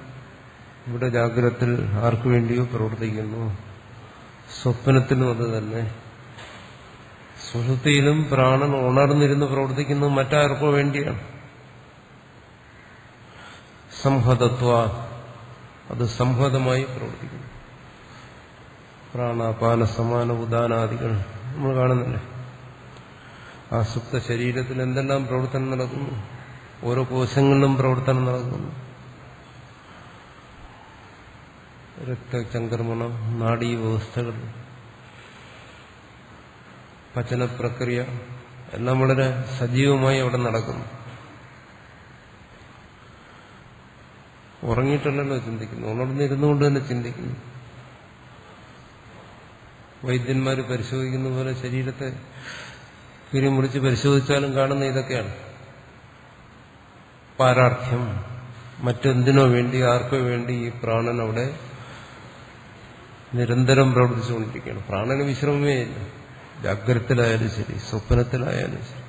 ഇവിടെ ജാഗ്രതത്തിൽ ആർക്കു വേണ്ടിയോ പ്രവർത്തിക്കുന്നു. സ്വപ്നത്തിനും അത് തന്നെ. സുഷുപ്തിയിലും പ്രാണൻ ഉണർന്നിരുന്ന് പ്രവർത്തിക്കുന്നത് മറ്റാർക്കോ വേണ്ടിയാണ്. സംഹതത്വ, അത് സംഹതമായി പ്രവർത്തിക്കുന്നു. പ്രാണാപാന സമാന ഉദാനാദികൾ നമ്മൾ കാണുന്നില്ലേ? ആ സുപ്ത ശരീരത്തിൽ എന്തെല്ലാം പ്രവർത്തനം നടക്കുന്നു. ഓരോ കോശങ്ങളിലും പ്രവർത്തനം നടക്കുന്നു. രക്തചംക്രമണം, നാഡീവ്യവസ്ഥകൾ, പചന പ്രക്രിയ എല്ലാം വളരെ സജീവമായി അവിടെ നടക്കുന്നു. ഉറങ്ങിയിട്ടല്ലല്ലോ ചിന്തിക്കുന്നു, ഉണർന്നിരുന്നുകൊണ്ട് തന്നെ ചിന്തിക്കുന്നു. വൈദ്യന്മാർ പരിശോധിക്കുന്ന പോലെ ശരീരത്തെ പിരിമുറിച്ച് പരിശോധിച്ചാലും കാണുന്ന ഇതൊക്കെയാണ്. പാരാർത്ഥ്യം. മറ്റെന്തിനോ വേണ്ടി, ആർക്കോ വേണ്ടി ഈ പ്രാണൻ അവിടെ നിരന്തരം പ്രവർത്തിച്ചുകൊണ്ടിരിക്കുകയാണ്. പ്രാണന് വിശ്രമമേ ഇല്ല. ജാഗ്രതത്തിലായാലും ശരി, സ്വപ്നത്തിലായാലും ശരി,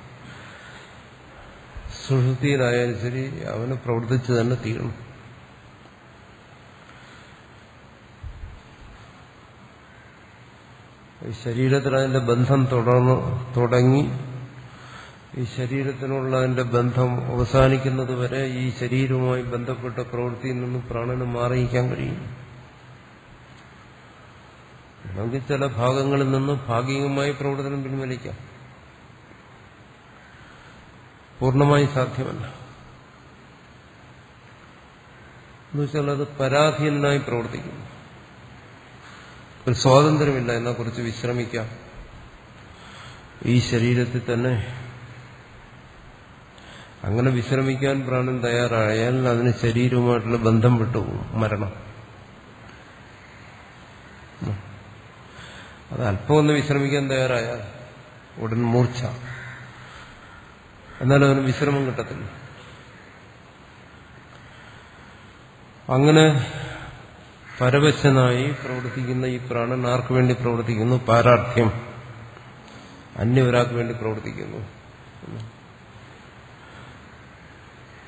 സുഷുപ്തിയിലായാലും ശരി, അവന് പ്രവർത്തിച്ചു തന്നെ തീരണം. ഈ ശരീരത്തിൽ അതിന്റെ ബന്ധം തുടങ്ങി ഈ ശരീരത്തിനുള്ള അതിന്റെ ബന്ധം അവസാനിക്കുന്നത് വരെ ഈ ശരീരവുമായി ബന്ധപ്പെട്ട പ്രവൃത്തിയിൽ നിന്ന് പ്രാണന് മാറിയിരിക്കാൻ കഴിയും. നമുക്ക് ചില ഭാഗങ്ങളിൽ നിന്ന് ഭാഗികമായി പ്രവർത്തനം പിൻവലിക്കാം. പൂർണ്ണമായി സാധ്യമല്ല. എന്നുവെച്ചാൽ അത് പരാധീനനായി പ്രവർത്തിക്കുന്നു. ഒരു സ്വാതന്ത്ര്യമില്ല. എന്നെക്കുറിച്ച് വിശ്രമിക്കാം ഈ ശരീരത്തിൽ തന്നെ. അങ്ങനെ വിശ്രമിക്കാൻ പ്രാണൻ തയ്യാറായാൽ അതിന് ശരീരവുമായിട്ടുള്ള ബന്ധം വിട്ടുപോകും. മരണം. അത് അല്പം ഒന്ന് വിശ്രമിക്കാൻ തയ്യാറായാൽ ഉടൻ മൂർച്ച. എന്നാലും അവന് വിശ്രമം കിട്ടത്തില്ല. അങ്ങനെ പരവശനായി പ്രവർത്തിക്കുന്ന ഈ പ്രാണൻ ആർക്കു വേണ്ടി പ്രവർത്തിക്കുന്നു? പാരാർത്ഥ്യം. അന്യ ഒരാൾക്ക് വേണ്ടി പ്രവർത്തിക്കുന്നു.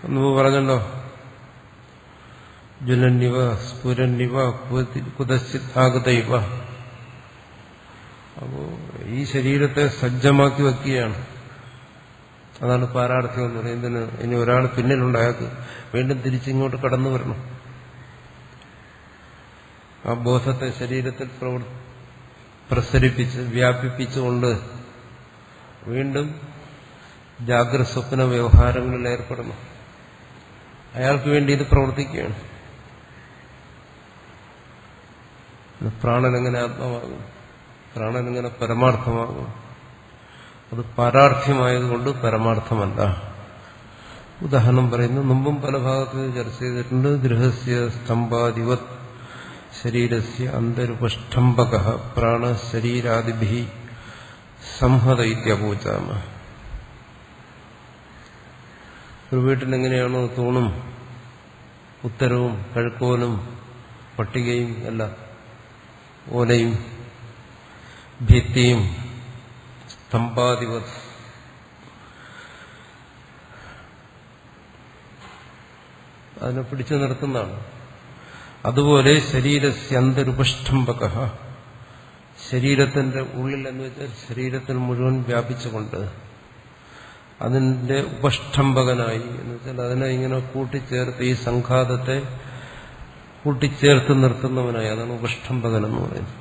ഒന്ന് പറഞ്ഞല്ലോ, ജ്വലന്നിവ സ്ഫുരന്നിവ കുതശ്ചിത്താഗതൈവ. അപ്പോ ഈ ശരീരത്തെ സജ്ജമാക്കി വെക്കുകയാണ്. അതാണ് പാരാർത്ഥ്യം എന്ന് പറയുന്നതിന്. ഇനി ഒരാൾ പിന്നിലുണ്ട്, അയാൾക്ക് വീണ്ടും തിരിച്ചിങ്ങോട്ട് കടന്നു വരണം. ആ ബോധത്തെ ശരീരത്തിൽ പ്രസരിപ്പിച്ച് വ്യാപിപ്പിച്ചുകൊണ്ട് വീണ്ടും ജാഗ്രത സ്വപ്ന വ്യവഹാരങ്ങളിൽ ഏർപ്പെടണം. അയാൾക്ക് വേണ്ടി ഇത് പ്രവർത്തിക്കുകയാണ്. പ്രാണനെങ്ങനെ ആത്മാവാകും? പ്രാണനെങ്ങനെ പരമാർത്ഥമാകും? അത് പാരാർത്ഥ്യമായതുകൊണ്ട് പരമാർത്ഥമല്ല. ഉദാഹരണം പറയുന്നു. മുമ്പും പല ഭാഗത്തും ചർച്ച ചെയ്തിട്ടുണ്ട്. ഗൃഹസ്യ സ്തംഭാദിവത് ശരീരസ്യ അന്തരുപഷ്ടംഭക പ്രാണ ശരീരാദിഭി സംഹത ഇത്യപൂജാമ. ഒരു വീട്ടിലെങ്ങനെയാണോ തൂണും ഉത്തരവും കഴുക്കോലും പട്ടികയും എല്ലാം, ഓലയും ഭിത്തിയും സ്തംഭാധിപത് അതിനെ പിടിച്ചു നിർത്തുന്നതാണ്. അതുപോലെ ശരീരസ്യന്തരുപഷ്ടംബക, ശരീരത്തിന്റെ ഉള്ളിൽ എന്ന് വെച്ചാൽ ശരീരത്തിൽ മുഴുവൻ വ്യാപിച്ചുകൊണ്ട് അതിന്റെ ഉപഷ്ടംബകനായി എന്ന് വെച്ചാൽ അതിനെ ഇങ്ങനെ കൂട്ടിച്ചേർത്ത് ഈ സംഘാതത്തെ കൂട്ടിച്ചേർത്ത് നിർത്തുന്നവനായി, അതാണ് ഉപഷ്ടംബകൻ എന്ന് പറയുന്നത്.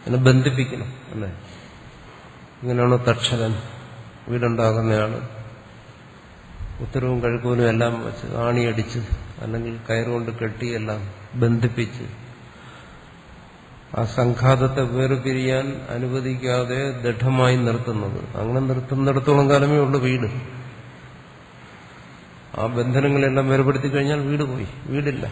അതിനെ ബന്ധിപ്പിക്കണം അല്ലേ. ഇങ്ങനെയാണ് തക്ഷകൻ വീടുണ്ടാകുന്നയാള് ഉത്തരവും കഴുക്കോലും എല്ലാം വെച്ച് ആണിയടിച്ച് അല്ലെങ്കിൽ കയറുകൊണ്ട് കെട്ടിയെല്ലാം ബന്ധിപ്പിച്ച് ആ സംഘാതത്തെ വേർപിരിയാൻ അനുവദിക്കാതെ ദൃഢമായി നിർത്തുന്നത്. അങ്ങനെ നിർത്തുന്നിടത്തോളം കാലമേ ഉള്ളൂ വീട്. ആ ബന്ധനങ്ങളെല്ലാം വേർപെടുത്തി കഴിഞ്ഞാൽ വീട് പോയി, വീടില്ല.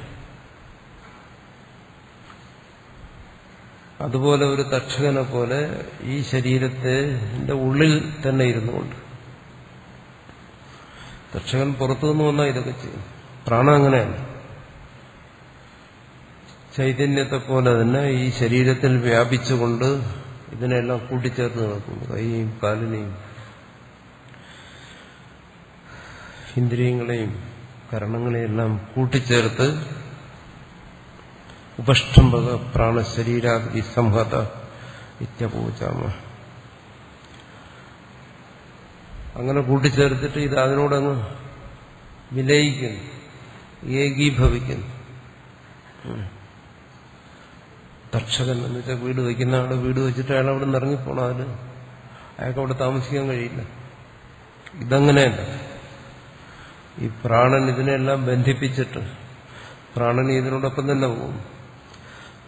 അതുപോലെ ഒരു തക്ഷകനെ പോലെ ഈ ശരീരത്തിന്റെ ഉള്ളിൽ തന്നെ ഇരുന്നുകൊണ്ട്, തക്ഷകൻ പുറത്തുനിന്ന് വന്നാൽ ഇതൊക്കെ ചെയ്യും. പ്രാണൻ അങ്ങനെയല്ല. ചൈതന്യത്തെ പോലെ തന്നെ ഈ ശരീരത്തിൽ വ്യാപിച്ചുകൊണ്ട് ഇതിനെല്ലാം കൂട്ടിച്ചേർത്ത് നടക്കുന്നു. കൈയും കാലിനെയും ഇന്ദ്രിയങ്ങളെയും കരണങ്ങളെയും എല്ലാം കൂട്ടിച്ചേർത്ത് ഉപഷ്ടംബക പ്രാണശരീരാദി സംഹത ഇത്യപൂജാമ. അങ്ങനെ കൂട്ടിച്ചേർത്തിട്ട് ഇത് അതിനോടങ്ങ് വിലയിക്കുന്നു, ഏകീഭവിക്കുന്നു. തക്ഷകൻ എന്ന് വെച്ചാൽ വീട് വയ്ക്കുന്ന ആള് വീട് വെച്ചിട്ട് അയാൾ അവിടെ നിന്ന് ഇറങ്ങിപ്പോണം. അതിന് അയാൾക്ക് അവിടെ താമസിക്കാൻ കഴിയില്ല. ഇതങ്ങനെയല്ല. ഈ പ്രാണൻ ഇതിനെല്ലാം ബന്ധിപ്പിച്ചിട്ട് പ്രാണൻ ഇതിനോടൊപ്പം തന്നെ പോകും.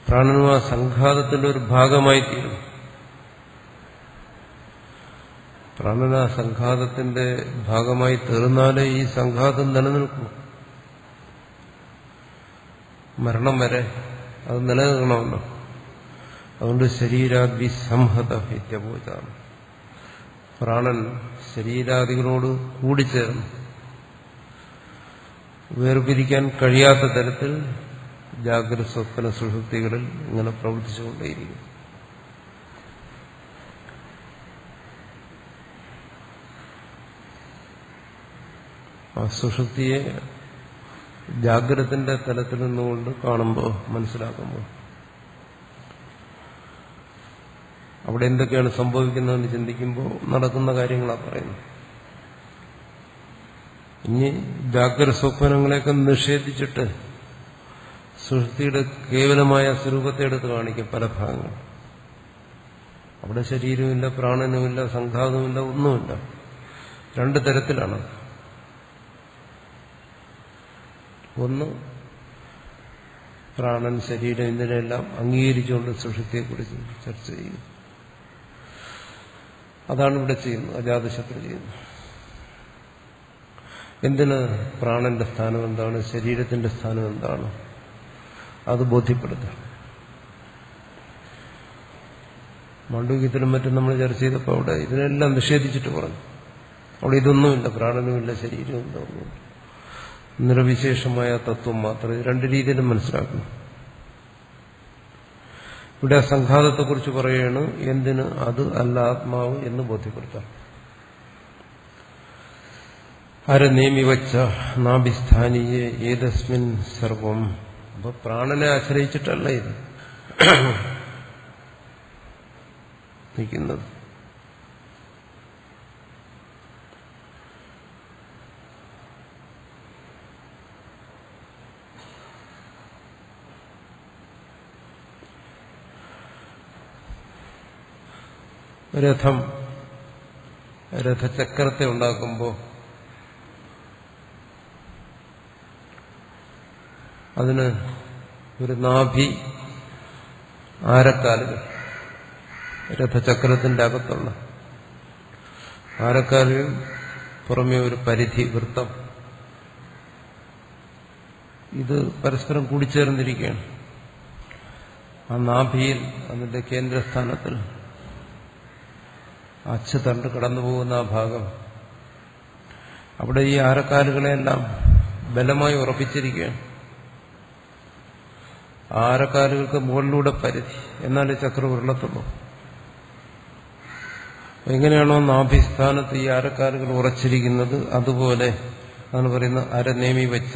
പ്രാണനും ആ സംഘാതത്തിന്റെ ഒരു ഭാഗമായി തീരും. പ്രാണൻ ആ സംഘാതത്തിന്റെ ഭാഗമായി തീർന്നാലേ ഈ സംഘാതം നിലനിൽക്കും. മരണം വരെ അത് നിലനിൽക്കണമല്ലോ. അതുകൊണ്ട് ശരീരാദി സംഹത ഇത്യപൂജാണ്. പ്രാണൻ ശരീരാദികളോട് കൂടിച്ചേർന്ന് വേർപിരിക്കാൻ കഴിയാത്ത തരത്തിൽ ജാഗ്രത സ്വപ്ന സുഷുപ്തികളിൽ ഇങ്ങനെ പ്രവർത്തിച്ചുകൊണ്ടേയിരിക്കും. ആ സുഷുപ്തിയെ ജാഗ്രതത്തിന്റെ തലത്തിൽ നിന്നുകൊണ്ട് കാണുമ്പോൾ, മനസ്സിലാക്കുമ്പോൾ അവിടെ എന്തൊക്കെയാണ് സംഭവിക്കുന്നതെന്ന് ചിന്തിക്കുമ്പോൾ നടക്കുന്ന കാര്യങ്ങളാണ് പറയുന്നത്. ഇനി ജാഗ്രത സ്വപ്നങ്ങളെയൊക്കെ നിഷേധിച്ചിട്ട് സുഷുപ്തിയുടെ കേവലമായ സ്വരൂപത്തെ എടുത്ത് കാണിക്കും പല ഭാഗങ്ങൾ. അവിടെ ശരീരമില്ല, പ്രാണനുമില്ല, സംഘാതവുമില്ല, ഒന്നുമില്ല. രണ്ടു തരത്തിലാണ്. ഒന്ന്, പ്രാണൻ ശരീരം ഇതിനെല്ലാം അംഗീകരിച്ചുകൊണ്ട് സുഷുപ്തിയെക്കുറിച്ച് ചർച്ച ചെയ്യും. അതാണ് ഇവിടെ ചെയ്യുന്നത്, അജാതശത്രു ചെയ്യുന്നത്. എന്തിന്? പ്രാണന്റെ സ്ഥാനം എന്താണ്, ശരീരത്തിന്റെ സ്ഥാനം എന്താണ്, അത് ബോധ്യപ്പെടുത്തുക. മാണ്ഡവ്യത്തിലും മറ്റും നമ്മൾ ചർച്ച ചെയ്തപ്പോൾ അവിടെ ഇതിനെല്ലാം നിഷേധിച്ചിട്ട് പറഞ്ഞു. അവിടെ ഇതൊന്നുമില്ല, പ്രാണനുമില്ല, ശരീരമില്ല, ഒന്നുമില്ല. നിരവിശേഷമായ തത്വം മാത്രം. രണ്ട് രീതിയിലും മനസ്സിലാക്കണം. ഇവിടെ സംഘാതത്തെക്കുറിച്ച് പറയുകയാണ്. എന്തിന്? അത് അല്ല ആത്മാവ് എന്ന് ബോധ്യപ്പെടുത്താം. അരനേമിവച്ച നാഭിസ്ഥാനീയെ ഏതസ്മിൻ സർവം. അപ്പൊ പ്രാണനെ ആശ്രയിച്ചിട്ടല്ല ഇത് നിൽക്കുന്നത്. രഥചക്രത്തെ ഉണ്ടാക്കുമ്പോൾ അതിന് ഒരു നാഭി, ആരക്കാലുകൾ, രഥചക്രത്തിന്റെ അകത്തുള്ള ആരക്കാലുകൾ, പുറമേ ഒരു പരിധി, വൃത്തം. ഇത് പരസ്പരം കൂടിച്ചേർന്നിരിക്കുകയാണ്. ആ നാഭിയിൽ, അതിന്റെ കേന്ദ്രസ്ഥാനത്തിൽ അച്ചുതണ്ട് കടന്നുപോകുന്ന ആ ഭാഗം, അവിടെ ഈ ആരക്കാലുകളെല്ലാം ബലമായി ഉറപ്പിച്ചിരിക്കുകയാണ്. ആരക്കാലുകൾക്ക് മുകളിലൂടെ പരിധി, എന്നാലേ ചക്രം ഉരുളത്തുള്ളൂ. എങ്ങനെയാണോ നാഭിസ്ഥാനത്ത് ഈ അരക്കാലുകൾ ഉറച്ചിരിക്കുന്നത് അതുപോലെ അതാണ് പറയുന്നത് അരനേമി വെച്ച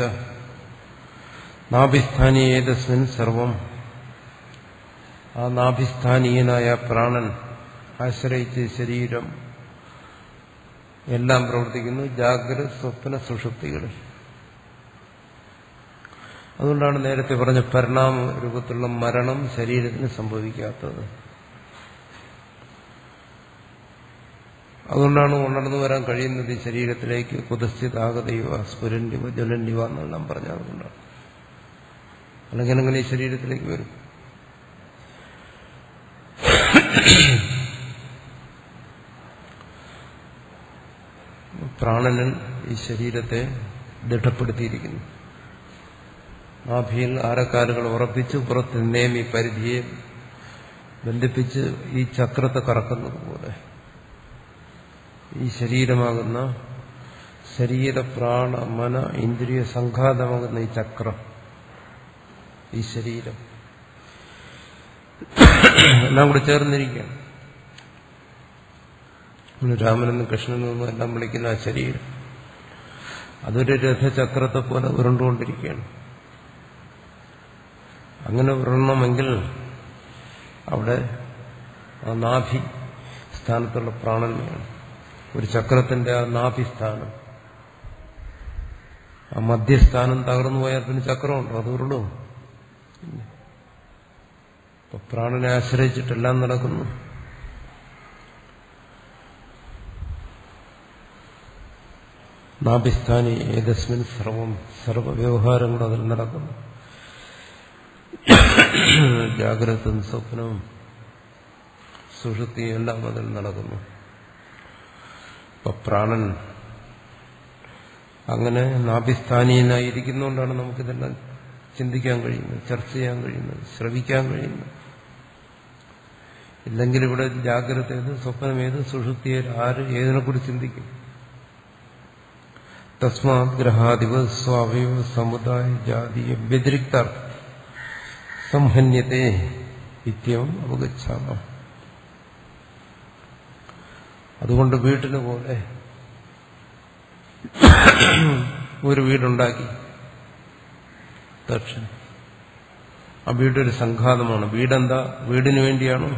നാഭിസ്ഥാനി ഏതസ്മിൻ സർവം. ആ നാഭിസ്ഥാനീയനായ പ്രാണൻ ആശ്രയിച്ച് ശരീരം എല്ലാം പ്രവർത്തിക്കുന്നു ജാഗ്രത സ്വപ്ന സുഷുപ്തികളിൽ. അതുകൊണ്ടാണ് നേരത്തെ പറഞ്ഞ പരിണാമ രൂപത്തിലുള്ള മരണം ശരീരത്തിന് സംഭവിക്കാത്തത്. അതുകൊണ്ടാണ് ഉണർന്നു വരാൻ കഴിയുന്നത് ഈ ശരീരത്തിലേക്ക് കുതസ്ഥിതാഗതയുവ സ്ഫുരന്റിവ ജ്വലന്റിവ എന്നെല്ലാം പറഞ്ഞത്. അതുകൊണ്ടാണ്. അല്ലെങ്കിൽ അങ്ങനെ ഈ ശരീരത്തിലേക്ക് വരും. പ്രാണനിൽ ഈ ശരീരത്തെ ദൃഢപ്പെടുത്തിയിരിക്കുന്നു. നാഭിയിൽ ആരക്കാലുകൾ ഉറപ്പിച്ച് പുറത്ത് നേമി പരിധിയെ ബന്ധിപ്പിച്ച് ഈ ചക്രത്തെ കറക്കുന്നത് പോലെ ഈ ശരീരമാകുന്ന ശരീര പ്രാണ മന ഇന്ദ്രിയ സംഘാതമാകുന്ന ഈ ചക്രം, ഈ ശരീരം എല്ലാം കൂടെ ചേർന്നിരിക്കുകയാണ്. രാമനെന്നും കൃഷ്ണനെന്നും എല്ലാം വിളിക്കുന്ന ആ ശരീരം അതൊരു രഥചക്രത്തെ പോലെ ഉരുണ്ടുകൊണ്ടിരിക്കുകയാണ്. അങ്ങനെ ഉരുളണമെങ്കിൽ അവിടെ ആ നാഭി സ്ഥാനത്തുള്ള പ്രാണൻ വേണം. ഒരു ചക്രത്തിന്റെ ആ നാഭിസ്ഥാനം, ആ മധ്യസ്ഥാനം തകർന്നു പോയാൽ പിന്നെ ചക്രമുണ്ടോ? അത് ഉരുളും. ഇപ്പൊ പ്രാണനെ ആശ്രയിച്ചിട്ടെല്ലാം നടക്കുന്നു. നാഭിസ്ഥാനി ഏതസ്മിൻ സർവം, സർവവ്യവഹാരങ്ങളും അതിൽ നടക്കുന്നു. ജാഗ്രതയും സ്വപ്നവും സുഷുപ്തിയും എല്ലാം അതിൽ നടക്കുന്നു. ഇപ്പൊ പ്രാണൻ അങ്ങനെ നാഭിസ്ഥാനീയനായിരിക്കുന്നതുകൊണ്ടാണ് നമുക്കിതെല്ലാം ചിന്തിക്കാൻ കഴിയുന്നത്, ചർച്ച ചെയ്യാൻ കഴിയുന്നത്, ശ്രവിക്കാൻ കഴിയുന്നത്. ഇല്ലെങ്കിൽ ഇവിടെ ജാഗ്രത ഏത്, സ്വപ്നം ഏത്, സുഷുപ്തി ഏത്, ആര് ഏതിനെക്കുറിച്ച് ചിന്തിക്കും? തസ്മാത് ഗ്രഹാദിവ സ്വാവയവ സമുദായ ജാതീയ വ്യതിരിക്താർത്ഥം സംഹന്യത്തെ നിത്യം അവഗച്ഛാമ. അതുകൊണ്ട് വീട്ടിന് പോലെ ഒരു വീടുണ്ടാക്കി ദക്ഷൻ. ആ വീടൊരു സംഘാതമാണ്. വീടെന്താ? വീടിന് വേണ്ടിയാണോ?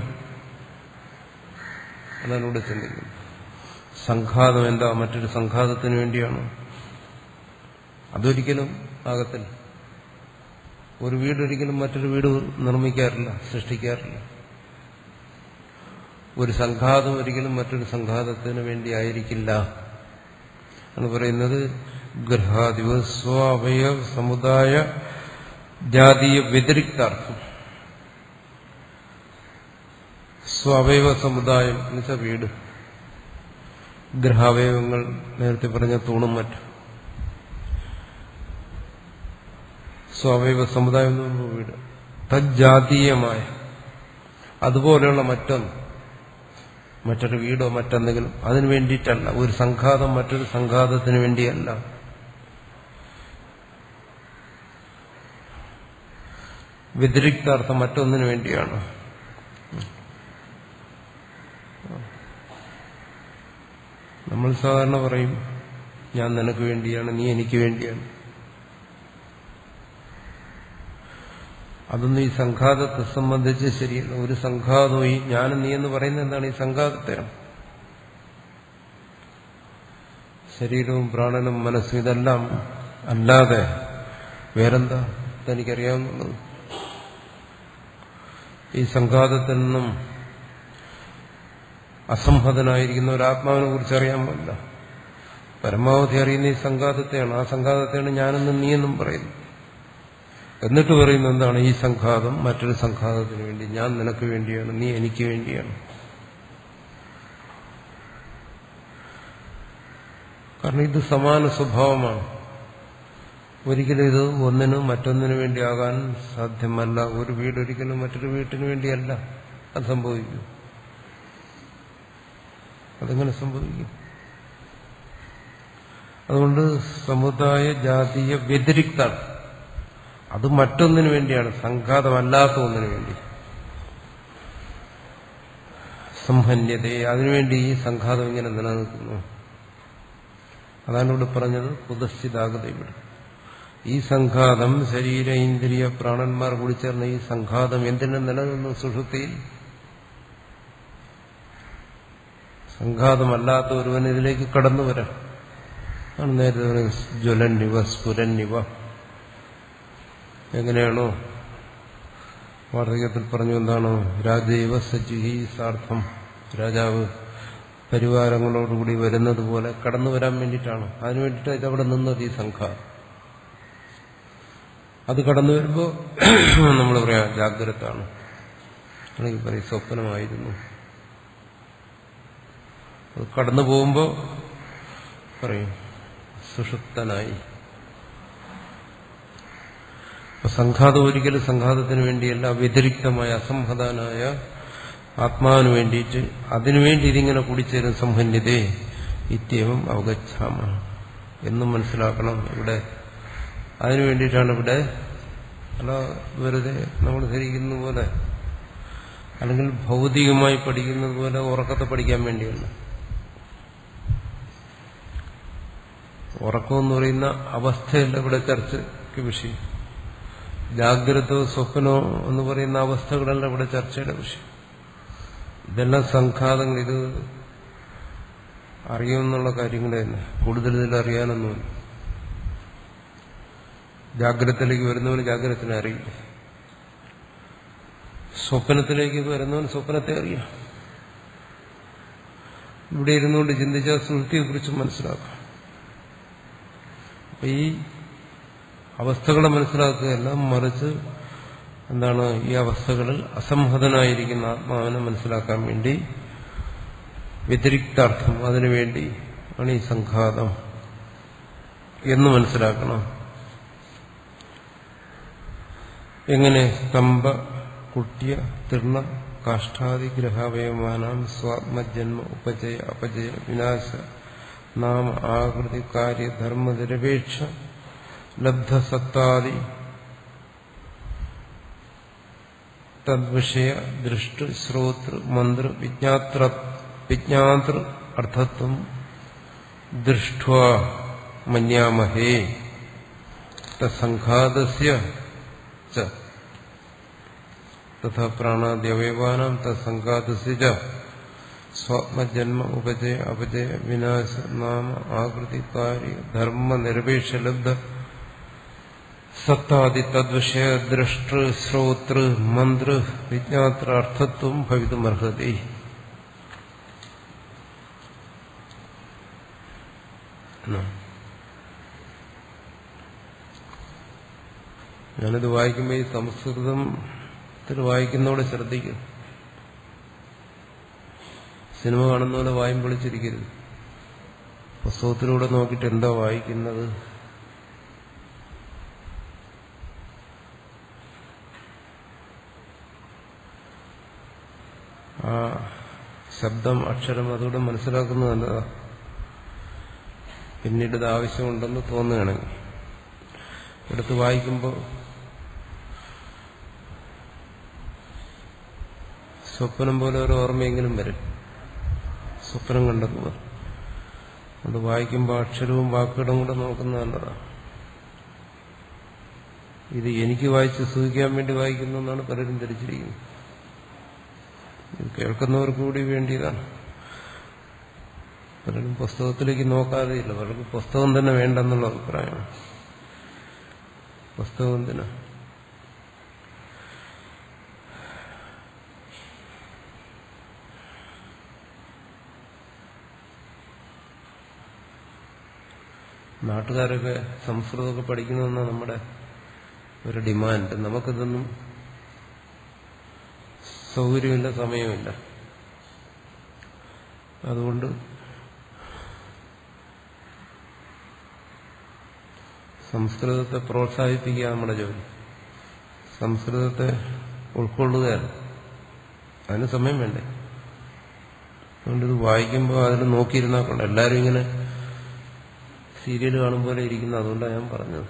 അതാണ് ഇവിടെ ചിന്തിക്കുന്നത്. സംഘാതം എന്താ? മറ്റൊരു സംഘാതത്തിന് വേണ്ടിയാണോ? അതൊരിക്കലും ആകത്തില്ല. ഒരു വീടൊരിക്കലും മറ്റൊരു വീട് നിർമ്മിക്കാറില്ല, സൃഷ്ടിക്കാറില്ല. ഒരു സംഘാതം ഒരിക്കലും മറ്റൊരു സംഘാതത്തിന് വേണ്ടി ആയിരിക്കില്ല എന്ന് പറയുന്നത് ഗൃഹാദിവ സ്വാവയവ സമുദായ ജാതീയ വ്യതിരിക്താർത്ഥം. സ്വാവയവ സമുദായം എന്ന് വെച്ചാൽ വീട്, ഗൃഹാവയവങ്ങൾ നേരത്തെ പറഞ്ഞ തൂണും മറ്റും. സ്വാവയവ സമുദായം എന്ന് പറയുന്ന വീട് തജ്ജാതീയമായ അതുപോലെയുള്ള മറ്റൊരു വീടോ മറ്റെന്തെങ്കിലും അതിനു വേണ്ടിയിട്ടല്ല. ഒരു സംഘാതം മറ്റൊരു സംഘാതത്തിന് വേണ്ടിയല്ല. വ്യതിരിക്താർത്ഥം മറ്റൊന്നിനു വേണ്ടിയാണ്. നമ്മൾ സാധാരണ പറയും, ഞാൻ നിനക്ക് വേണ്ടിയാണ്, നീ എനിക്ക് വേണ്ടിയാണ്. അതൊന്നും ഈ സംഘാതത്തെ സംബന്ധിച്ച് ശരിയല്ല. ഒരു സംഘാതവും ഈ ഞാനും നീ എന്ന് പറയുന്നത് എന്താണ്? ഈ സംഘാതത്തെയാണ്. ശരീരവും പ്രാണനും മനസ്സും ഇതെല്ലാം അല്ലാതെ വേറെന്താ തനിക്കറിയാവുന്നത്? ഈ സംഘാതത്തിൽ നിന്നും അസംഹതനായിരിക്കുന്ന ഒരു ആത്മാവിനെ കുറിച്ച് അറിയാൻ പാടില്ല. പരമാവധി അറിയുന്ന ഈ സംഘാതത്തെയാണ്. ആ സംഘാതത്തെയാണ് ഞാനെന്നും നീയെന്നും പറയുന്നത്. എന്നിട്ട് പറയുന്നത് എന്താണ്? ഈ സംഘാതം മറ്റൊരു സംഘാതത്തിന് വേണ്ടി, ഞാൻ നിനക്ക് വേണ്ടിയാണ്, നീ എനിക്ക് വേണ്ടിയാണ്. കാരണം ഇത് സമാന സ്വഭാവമാണ്. ഒരിക്കലും ഇത് ഒന്നിനും മറ്റൊന്നിനു വേണ്ടിയാകാൻ സാധ്യമല്ല. ഒരു വീടൊരിക്കലും മറ്റൊരു വീട്ടിന് വേണ്ടിയല്ല അത് സംഭവിക്കും. അതെങ്ങനെ സംഭവിക്കും? അതുകൊണ്ട് സമുദായ ജാതീയ വ്യതിരിക്താണ്. അത് മറ്റൊന്നിനു വേണ്ടിയാണ്, സംഘാതമല്ലാത്ത ഒന്നിനു വേണ്ടി. സംഹന്യതയെ അതിനുവേണ്ടി ഈ സംഘാതം ഇങ്ങനെ നിലനിൽക്കുന്നു. അതാണ് ഇവിടെ പറഞ്ഞത് കുതശ്ചിതാകത. ഇവിടെ ഈ സംഘാതം ശരീര ഇന്ദ്രിയ പ്രാണന്മാർ കൂടി ചേർന്ന ഈ സംഘാതം എന്തിനു നിലനിന്നു? സുഷുപ്തിയിൽ. സംഘാതമല്ലാത്ത ഒരുവൻ ഇതിലേക്ക് കടന്നു വരാം. ആണ് നേരത്തെ ജ്വലന്നിവ സ്ഫുരന്നിവ. എങ്ങനെയാണോ വാർദ്ധക്യത്തിൽ പറഞ്ഞു, എന്താണോ രാജൈവ സജ്ജുഹി സാർത്ഥം, രാജാവ് പരിവാരങ്ങളോടുകൂടി വരുന്നത് പോലെ കടന്നു വരാൻ വേണ്ടിയിട്ടാണ്. അതിനു വേണ്ടിയിട്ട് ഇതവിടെ നിന്നത് ഈ സംഘാതം. അത് കടന്നു വരുമ്പോൾ നമ്മൾ പറയാം ജാഗ്രതാണ്, അല്ലെങ്കിൽ പറയും സ്വപ്നമായിരുന്നു. അത് കടന്നു പോകുമ്പോൾ പറയും സുഷുപ്തനായി. സംഘാതം ഒരിക്കലും സംഘാതത്തിന് വേണ്ടിയല്ല, വ്യതിരിക്തമായ അസംഹതനായ ആത്മാവിന് വേണ്ടിയിട്ട്, അതിനുവേണ്ടി ഇതിങ്ങനെ കൂടിച്ചേരും. സംഹന്യതേ ഇത്യവും അവഗച്ഛാമ എന്നും മനസ്സിലാക്കണം. ഇവിടെ അതിനു വേണ്ടിയിട്ടാണ് ഇവിടെ. അല്ല വെറുതെ നമ്മൾ ധരിക്കുന്ന പോലെ, അല്ലെങ്കിൽ ഭൗതികമായി പഠിക്കുന്നത് പോലെ ഉറക്കത്തെ പഠിക്കാൻ വേണ്ടിയല്ല. ഉറക്കമെന്ന് പറയുന്ന അവസ്ഥയല്ല ഇവിടെ ചർച്ചയ്ക്ക് വിഷയം. ജാഗ്രതോ സ്വപ്നോ എന്ന് പറയുന്ന അവസ്ഥകളല്ല ഇവിടെ ചർച്ചയുടെ വിഷയം. ഇതെല്ലാം സംഘാതങ്ങൾ. ഇത് അറിയുമെന്നുള്ള കാര്യങ്ങൾ തന്നെ, കൂടുതൽ ഇതിൽ അറിയാനൊന്നുമില്ല. ജാഗ്രതത്തിലേക്ക് വരുന്നവന് ജാഗ്രതത്തിനെ അറിയില്ല, സ്വപ്നത്തിലേക്ക് വരുന്നവൻ സ്വപ്നത്തെ അറിയാം. ഇവിടെ ഇരുന്നുകൊണ്ട് ചിന്തിച്ചാൽ സുഹൃത്തിയെക്കുറിച്ച് മനസ്സിലാക്കാം. അപ്പൊ ഈ അവസ്ഥകളെ മനസ്സിലാക്കുകയല്ല, മറിച്ച് എന്താണ്, ഈ അവസ്ഥകളിൽ അസംഹതനായിരിക്കുന്ന ആത്മാവിനെ മനസ്സിലാക്കാൻ വേണ്ടി വ്യതിരിക്താർത്ഥം, അതിനുവേണ്ടി ആണ് ഈ സംഘാതം എന്ന് മനസ്സിലാക്കണം. എങ്ങനെ? സ്തംഭ കുട്ട്യ തീർണ കാഷ്ഠാദിഗ്രഹാവയമാനാം സ്വാത്മജന്മ ഉപജയ അപജയ വിനാശ നാമ ആകൃതി കാര്യ ധർമ്മനിരപേക്ഷ ലബ്ധസത്താദി തദ്വിഷയ ദൃഷ്ട ശ്രോതൃ മന്ത്ര വിജ്ഞാതൃ അർത്ഥത്വം ദൃഷ്ട്വാ മന്യാമഹേ തത്സംഘാതസ്യ ച തഥാ പ്രാണാദ്യവയവാനാം തത്സംഘാതസ്യ ച സ്വാത്മജന്മ ഉപജയ അപജയ വിനാശ നാമ ആകൃതി കാര്യ ധർമ്മ നിരപേക്ഷ ലബ്ധ സത്താദി തദ്വിഷയ ദൃഷ്ട ശ്രോതൃ മന്ത്ര വിജ്ഞാതൃ അർത്ഥത്വം ഭവിതുമർഹതി. ഞാനിത് വായിക്കുമ്പോൾ ഈ സംസ്കൃതത്തിൽ വായിക്കുന്നതോടെ ശ്രദ്ധിക്കും. സിനിമ കാണുന്ന പോലെ വായും പൊളിച്ചിരിക്കരുത്. പുസ്തകത്തിലൂടെ നോക്കിയിട്ട് എന്താ വായിക്കുന്നത്, ആ ശബ്ദം അക്ഷരം അതുകൂടെ മനസ്സിലാക്കുന്നത് നല്ലതാ. പിന്നീട് ഇത് ആവശ്യമുണ്ടെന്ന് തോന്നുകയാണെങ്കിൽ എടുത്ത് വായിക്കുമ്പോൾ സ്വപ്നം പോലെ ഒരു ഓർമ്മയെങ്കിലും വരും. സ്വപ്നം കണ്ടെത്തുക. അത് വായിക്കുമ്പോൾ അക്ഷരവും വാക്കുകളും കൂടെ നോക്കുന്നത് നല്ലതാണ്. ഇത് എനിക്ക് വായിച്ച് സൂഹിക്കാൻ വേണ്ടി വായിക്കുന്നതെന്നാണ് പലരും ധരിച്ചിരിക്കുന്നത്. ഇത് കേൾക്കുന്നവർക്ക് കൂടി വേണ്ടിയതാണ്. പലരും പുസ്തകത്തിലേക്ക് നോക്കാതെയില്ല. പലർക്കും പുസ്തകം തന്നെ വേണ്ടെന്നുള്ള അഭിപ്രായമാണ്. പുസ്തകം തന്നെ നാട്ടുകാരൊക്കെ സംസ്കൃതമൊക്കെ പഠിക്കണമെന്നാണ് നമ്മുടെ ഒരു ഡിമാൻഡ്. നമുക്കിതൊന്നും സൗകര്യമില്ല, സമയമില്ല. അതുകൊണ്ട് സംസ്കൃതത്തെ പ്രോത്സാഹിപ്പിക്കുക നമ്മുടെ ജോലി. സംസ്കൃതത്തെ ഉൾക്കൊള്ളുകയാണ്. അതിന് സമയം വേണ്ടേ? അതുകൊണ്ടിത് വായിക്കുമ്പോൾ അതിൽ നോക്കിയിരുന്നാൽ കൊണ്ട് എല്ലാവരും ഇങ്ങനെ സീരിയൽ കാണും പോലെ ഇരിക്കുന്നു. അതുകൊണ്ടാണ് ഞാൻ പറഞ്ഞത്.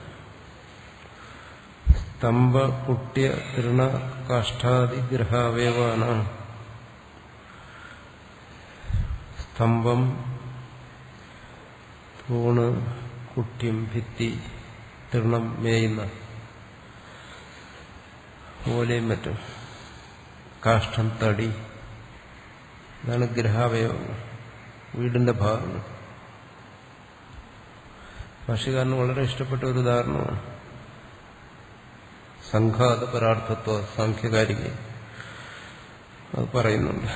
സ്തംഭ കുട്ട്യ തൃണ കാഷ്ഠാദി ഗ്രഹാവയവാന സ്തംഭം, തൂണ്, കുട്യം, ഭിത്തി, തൃണം മേയുന്ന ഓലയും മറ്റും, കാഷ്ഠം, തടി, ഇതാണ് ഗ്രഹാവയവങ്ങൾ, വീടിന്റെ ഭാഗങ്ങൾ. ഭാഷ്യകാരന് വളരെ ഇഷ്ടപ്പെട്ട ഒരു ഉദാഹരണമാണ് സംഘാത പരാർത്ഥത്വ സാഖ്യകാരിക അത് പറയുന്നുണ്ട്.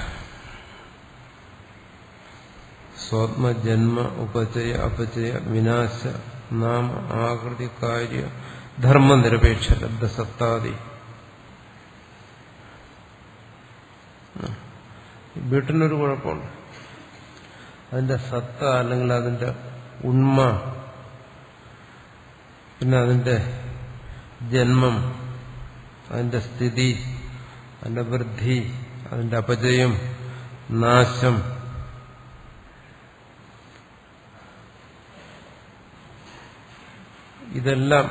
സ്വാത്മ ജന്മ ഉപചയ അപചയ വിനാശ നാമ ആകൃതി കാര്യ ധർമ്മനിരപേക്ഷ ലബ്ധസത്താദി. വീട്ടിനൊരു കുഴപ്പമുണ്ട്. അതിന്റെ സത്ത അല്ലെങ്കിൽ അതിന്റെ ഉണ്മ, പിന്നെ അതിന്റെ ജന്മം, അതിന്റെ സ്ഥിതി, അതിന്റെ വൃദ്ധി, അതിന്റെ അപജയം, നാശം, ഇതെല്ലാം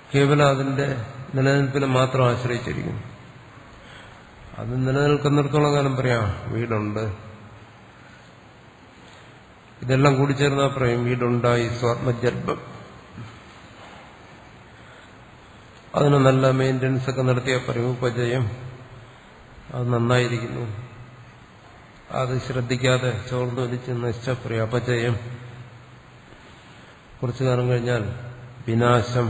കേവലം അതിന്റെ നിലനിൽപ്പിനെ മാത്രം ആശ്രയിച്ചിരിക്കുന്നു. അത് നിലനിൽക്കുന്നിടത്തോളം കാലം പറയാം വീടുണ്ട്, ഇതെല്ലാം കൂടി ചേർന്നാൽ പറയും വീടുണ്ടായി, സ്വാത്മജന്മം. അതിന് നല്ല മെയിൻ്റനൻസ് ഒക്കെ നടത്തിയാൽ പറയും ഉപജയം, അത് നന്നായിരിക്കുന്നു. അത് ശ്രദ്ധിക്കാതെ ചോർന്നു വലിച്ച് നശിച്ച പറയും അപജയം. കുറച്ചു കാലം കഴിഞ്ഞാൽ വിനാശം,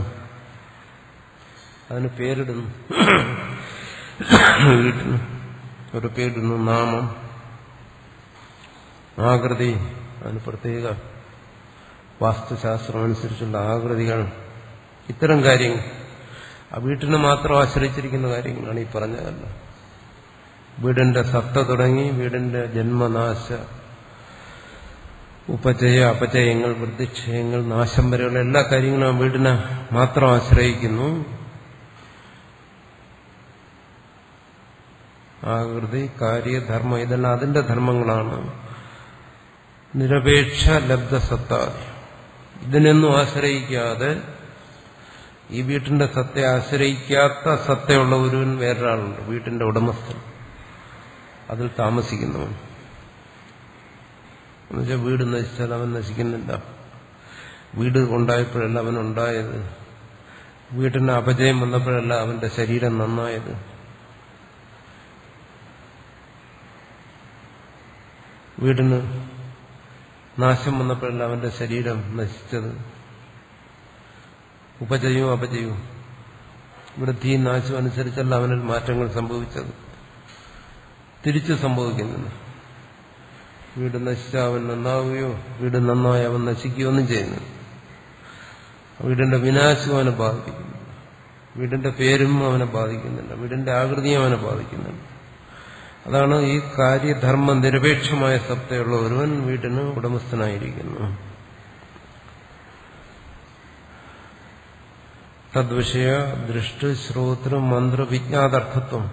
അതിന് പേരിടുന്നു, വീട്ടിന് ഒരു പേരിടുന്നു, നാമം, ആകൃതി, അതിന് പ്രത്യേക വാസ്തുശാസ്ത്രം അനുസരിച്ചുള്ള ആകൃതികൾ. ഇത്തരം കാര്യങ്ങൾ ആ വീട്ടിനെ മാത്രം ആശ്രയിച്ചിരിക്കുന്ന കാര്യങ്ങളാണ് ഈ പറഞ്ഞതല്ല. വീടിന്റെ സത്ത തുടങ്ങി വീടിന്റെ ജന്മനാശ ഉപജയ അപജയങ്ങൾ, വൃദ്ധിക്ഷയങ്ങൾ, നാശം വരെയുള്ള എല്ലാ കാര്യങ്ങളും ആ വീടിനെ മാത്രം ആശ്രയിക്കുന്നു. ആകൃതി, കാര്യ, ധർമ്മം, ഇതെല്ലാം അതിന്റെ ധർമ്മങ്ങളാണ്. നിരപേക്ഷ ലബ്ധസത്ത, ഇതിനൊന്നും ആശ്രയിക്കാതെ, ഈ വീട്ടിന്റെ സത്തയെ ആശ്രയിക്കാത്ത സത്തയുള്ള ഒരുവൻ വേറൊരാളുണ്ട്, വീട്ടിന്റെ ഉടമസ്ഥൻ, അതിൽ താമസിക്കുന്നവൻ. എന്നുവെച്ചാൽ വീട് നശിച്ചാൽ അവൻ നശിക്കുന്നില്ല. വീട് ഉണ്ടായപ്പോഴല്ല അവനുണ്ടായത്, വീട്ടിന് അപജയം വന്നപ്പോഴല്ല അവന്റെ ശരീരം നന്നായത്. വീടിന് നാശം വന്നപ്പോഴല്ല അവന്റെ ശരീരം നശിച്ചത്. ഉപജയവും അപജയവും വൃദ്ധിയും നാശവും അനുസരിച്ചല്ല അവനിൽ മാറ്റങ്ങൾ സംഭവിച്ചത്. തിരിച്ചു സംഭവിക്കുന്നില്ല. വീട് നശിച്ചാൽ അവൻ നന്നാവുകയോ വീട് നന്നായി അവൻ നശിക്കുകയോ ഒന്നും ചെയ്യുന്നു. വീടിന്റെ വിനാശവും അവനെ ബാധിക്കുന്നില്ല, വീടിന്റെ പേരും അവനെ ബാധിക്കുന്നില്ല, വീടിന്റെ ആകൃതിയും അവനെ ബാധിക്കുന്നില്ല. അതാണ് ഈ കാര്യധർമ്മ നിരപേക്ഷമായ സത്തയുള്ള ഒരുവൻ വീടിന് ഉടമസ്ഥനായിരിക്കുന്നു. തദ്വിഷയ ദൃഷ്ടി ശ്രോതൃ മന്ത്ര വിജ്ഞാതാർത്ഥത്വം.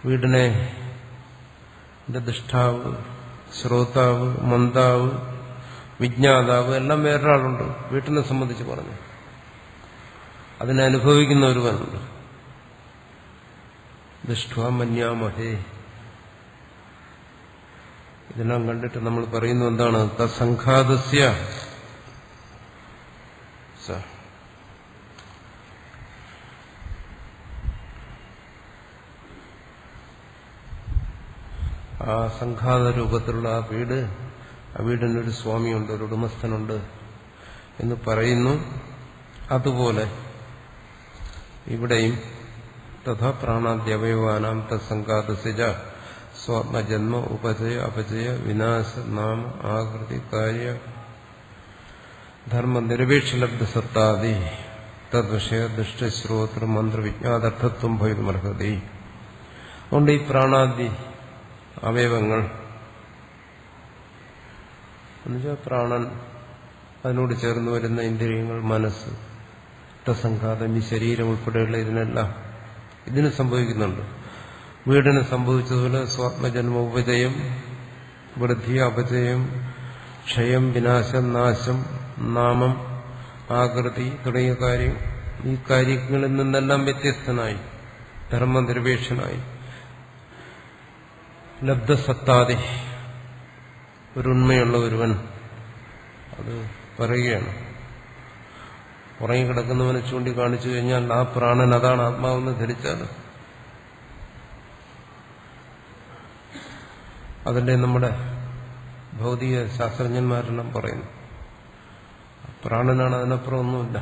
വീടിനെ ദൃഷ്ടാവ്, ശ്രോതാവ്, മന്താവ്, വിജ്ഞാതാവ് എല്ലാം വേറൊരാളുണ്ട്. വീട്ടിനെ സംബന്ധിച്ച് പറഞ്ഞു, അതിനെ അനുഭവിക്കുന്ന ഒരുവനുണ്ട്. ദൃഷ്ട്വാ മന്യാമഹേ. ഇതെല്ലാം കണ്ടിട്ട് നമ്മൾ പറയുന്നു എന്താണ്? തസംഘാതസ്യ ആ സംഘാത രൂപത്തിലുള്ള ആ വീടിനൊരു സ്വാമിയുണ്ട്, ഒരു ഉടമസ്ഥനുണ്ട് എന്ന് പറയുന്നു. അതുപോലെ ഇവിടെയും തഥാ പ്രാണാദ്യവയവാനാം തത്സംഘാതസ്യ സ്വാത്മജന്മ ഉപജയ അപജയ വിനാശ നാമ ആകൃതി കാര്യ ധർമ്മ നിരപേക്ഷലബ്ധസത്താദി തദ്വിഷയ ദുഷ്ടശ്രോതൃ മന്ത്ര വിജ്ഞാതാർത്ഥത്വം ഭവിതുമർഹതി. അതുകൊണ്ട് ഈ പ്രാണാദി അവയവങ്ങൾ എന്നുവെച്ചാൽ പ്രാണൻ, അതിനോട് ചേർന്ന് വരുന്ന ഇന്ദ്രിയങ്ങൾ, മനസ്സ്, രക്തസംഘാതം, ഈ ശരീരം ഉൾപ്പെടെയുള്ള ഇതിന് സംഭവിക്കുന്നുണ്ട്. വീടിന് സംഭവിച്ചതുപോലെ സ്വാത്മജന്മ ഉപജയം, വൃദ്ധി, അപജയം, ക്ഷയം, വിനാശം, നാശം, നാമം, ആകൃതി തുടങ്ങിയ കാര്യം, ഈ കാര്യങ്ങളിൽ നിന്നെല്ലാം വ്യത്യസ്തനായി ധർമ്മനിരപേക്ഷനായി ലബ്ധസത്താതെ ഒരുണ്മയുള്ള ഒരുവൻ അത് പറയുകയാണ്. ഉറങ്ങിക്കിടക്കുന്നവനെ ചൂണ്ടിക്കാണിച്ചു കഴിഞ്ഞാൽ ആ പ്രാണൻ അതാണ് ആത്മാവെന്ന് ധരിച്ചാൽ അതിന്റെ നമ്മുടെ ഭൗതിക ശാസ്ത്രജ്ഞന്മാരെല്ലാം പറയുന്നു പ്രാണനാണ്, അതിനപ്പുറം ഒന്നുമില്ല.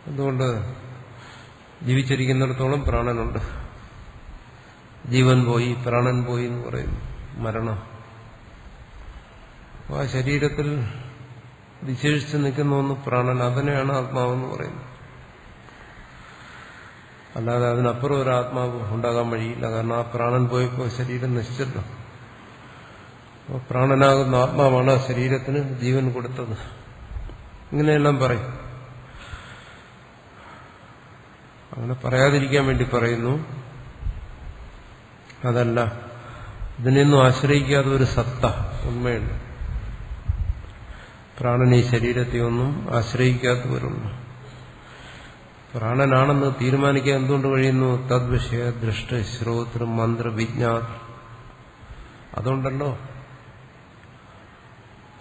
അതുകൊണ്ട് ജീവിച്ചിരിക്കുന്നിടത്തോളം പ്രാണനുണ്ട്. ജീവൻ പോയി പ്രാണൻ പോയി എന്ന് പറയുന്നു, മരണം. ആ ശരീരത്തിൽ വിശേഷിച്ച് നിൽക്കുന്ന ഒന്ന് പ്രാണൻ, അതിനെയാണ് ആത്മാവെന്ന് പറയുന്നത്. അല്ലാതെ അതിനപ്പുറം ഒരു ആത്മാവ് ഉണ്ടാകാൻ വഴിയില്ല. കാരണം ആ പ്രാണൻ പോയപ്പോൾ ശരീരം നശിച്ചല്ലോ. അപ്പോൾ പ്രാണനാകുന്ന ആത്മാവാണ് ആ ശരീരത്തിന് ജീവൻ കൊടുത്തത്. ഇങ്ങനെയെല്ലാം പറയും. അങ്ങനെ പറയാതിരിക്കാൻ വേണ്ടി പറയുന്നു. അതല്ല, ഇതിനെയൊന്നും ആശ്രയിക്കാതെ ഒരു സത്ത ഉണ്മയുണ്ട്. പ്രാണൻ ഈ ശരീരത്തെ ഒന്നും ആശ്രയിക്കാത്തവരുണ്ട്. പ്രാണനാണെന്ന് തീരുമാനിക്കാൻ എന്തുകൊണ്ട് കഴിയുന്നു? തദ്വിഷയ ദൃഷ്ട ശ്രോതൃ മന്ത്ര വിജ്ഞാത്. അതുകൊണ്ടല്ലോ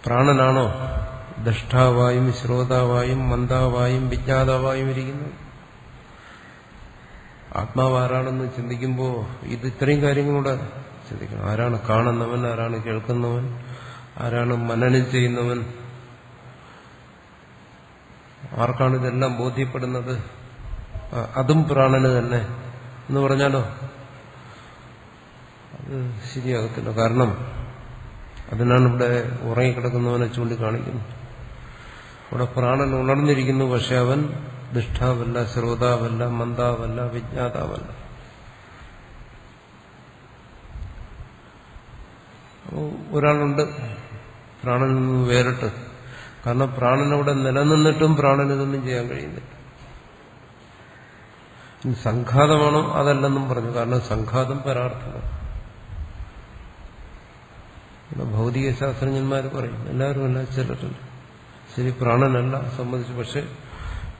പ്രാണനാണോ ദഷ്ടാവായും ശ്രോതാവായും മന്ദാവായും വിജ്ഞാതാവായും ഇരിക്കുന്നത്? ആത്മാവ് ആരാണെന്ന് ചിന്തിക്കുമ്പോൾ ഇത് ഇത്രയും കാര്യങ്ങളൂടെ ചിന്തിക്കണം. ആരാണ് കാണുന്നവൻ, ആരാണ് കേൾക്കുന്നവൻ, ആരാണ് മനനം ചെയ്യുന്നവൻ, ആർക്കാണ് ഇതെല്ലാം ബോധ്യപ്പെടുന്നത്? അതും പ്രാണന് തന്നെ എന്ന് പറഞ്ഞാലോ അത് ശരിയാകത്തില്ല. കാരണം അതിനാണ് ഇവിടെ ഉറങ്ങിക്കിടക്കുന്നവനെ ചൂണ്ടിക്കാണിക്കുന്നത്. ഇവിടെ പ്രാണൻ ഉണർന്നിരിക്കുന്നു, പക്ഷെ അവൻ ദുഷ്ടാവല്ല, ശ്രോതാവല്ല, മന്ദാവല്ല, വിജ്ഞാതാവല്ല. ഒരാളുണ്ട് പ്രാണനിൽ നിന്ന് വേറിട്ട്. കാരണം പ്രാണനവിടെ നിലനിന്നിട്ടും പ്രാണന് ഇതൊന്നും ചെയ്യാൻ കഴിയുന്നില്ല. സംഘാതമാണോ? അതല്ലെന്നും പറഞ്ഞു. കാരണം സംഘാതം പരാർത്ഥമാണ്. ഭൗതിക ശാസ്ത്രജ്ഞന്മാർ പറയും, എല്ലാവരും അല്ല, ചിലരുണ്ട്. ശരി, പ്രാണനല്ല സമ്മതിച്ചു, പക്ഷെ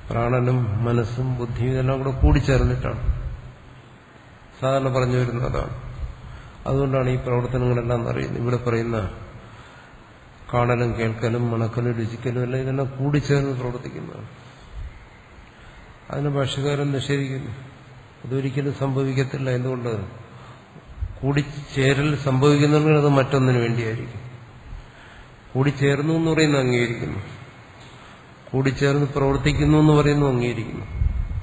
പ്രാണനും മനസ്സും ബുദ്ധിയും ഇതെല്ലാം കൂടെ കൂടിച്ചേർന്നിട്ടാണ് സാധാരണ പറഞ്ഞു വരുന്നതാണ്. അതുകൊണ്ടാണ് ഈ പ്രവർത്തനങ്ങളെല്ലാം അറിയുന്നത്. ഇവിടെ പറയുന്ന കാണലും കേൾക്കലും മണക്കലും രുചിക്കലും എല്ലാം ഇതെല്ലാം കൂടിച്ചേർന്ന് പ്രവർത്തിക്കുന്നതാണ്. അതിന് ഭാഷ്യകാരൻ നിഷേധിക്കുന്നു. അതൊരിക്കലും സംഭവിക്കത്തില്ല. എന്തുകൊണ്ട്? കൂടിച്ചേരൽ സംഭവിക്കുന്നുണ്ടെങ്കിൽ അത് മറ്റൊന്നിനു വേണ്ടിയായിരിക്കും. കൂടിച്ചേർന്നു എന്ന് പറയുന്നത് അംഗീകരിക്കുന്നു, കൂടിച്ചേർന്ന് പ്രവർത്തിക്കുന്നു എന്ന് പറയുന്നു അംഗീകരിക്കുന്നു.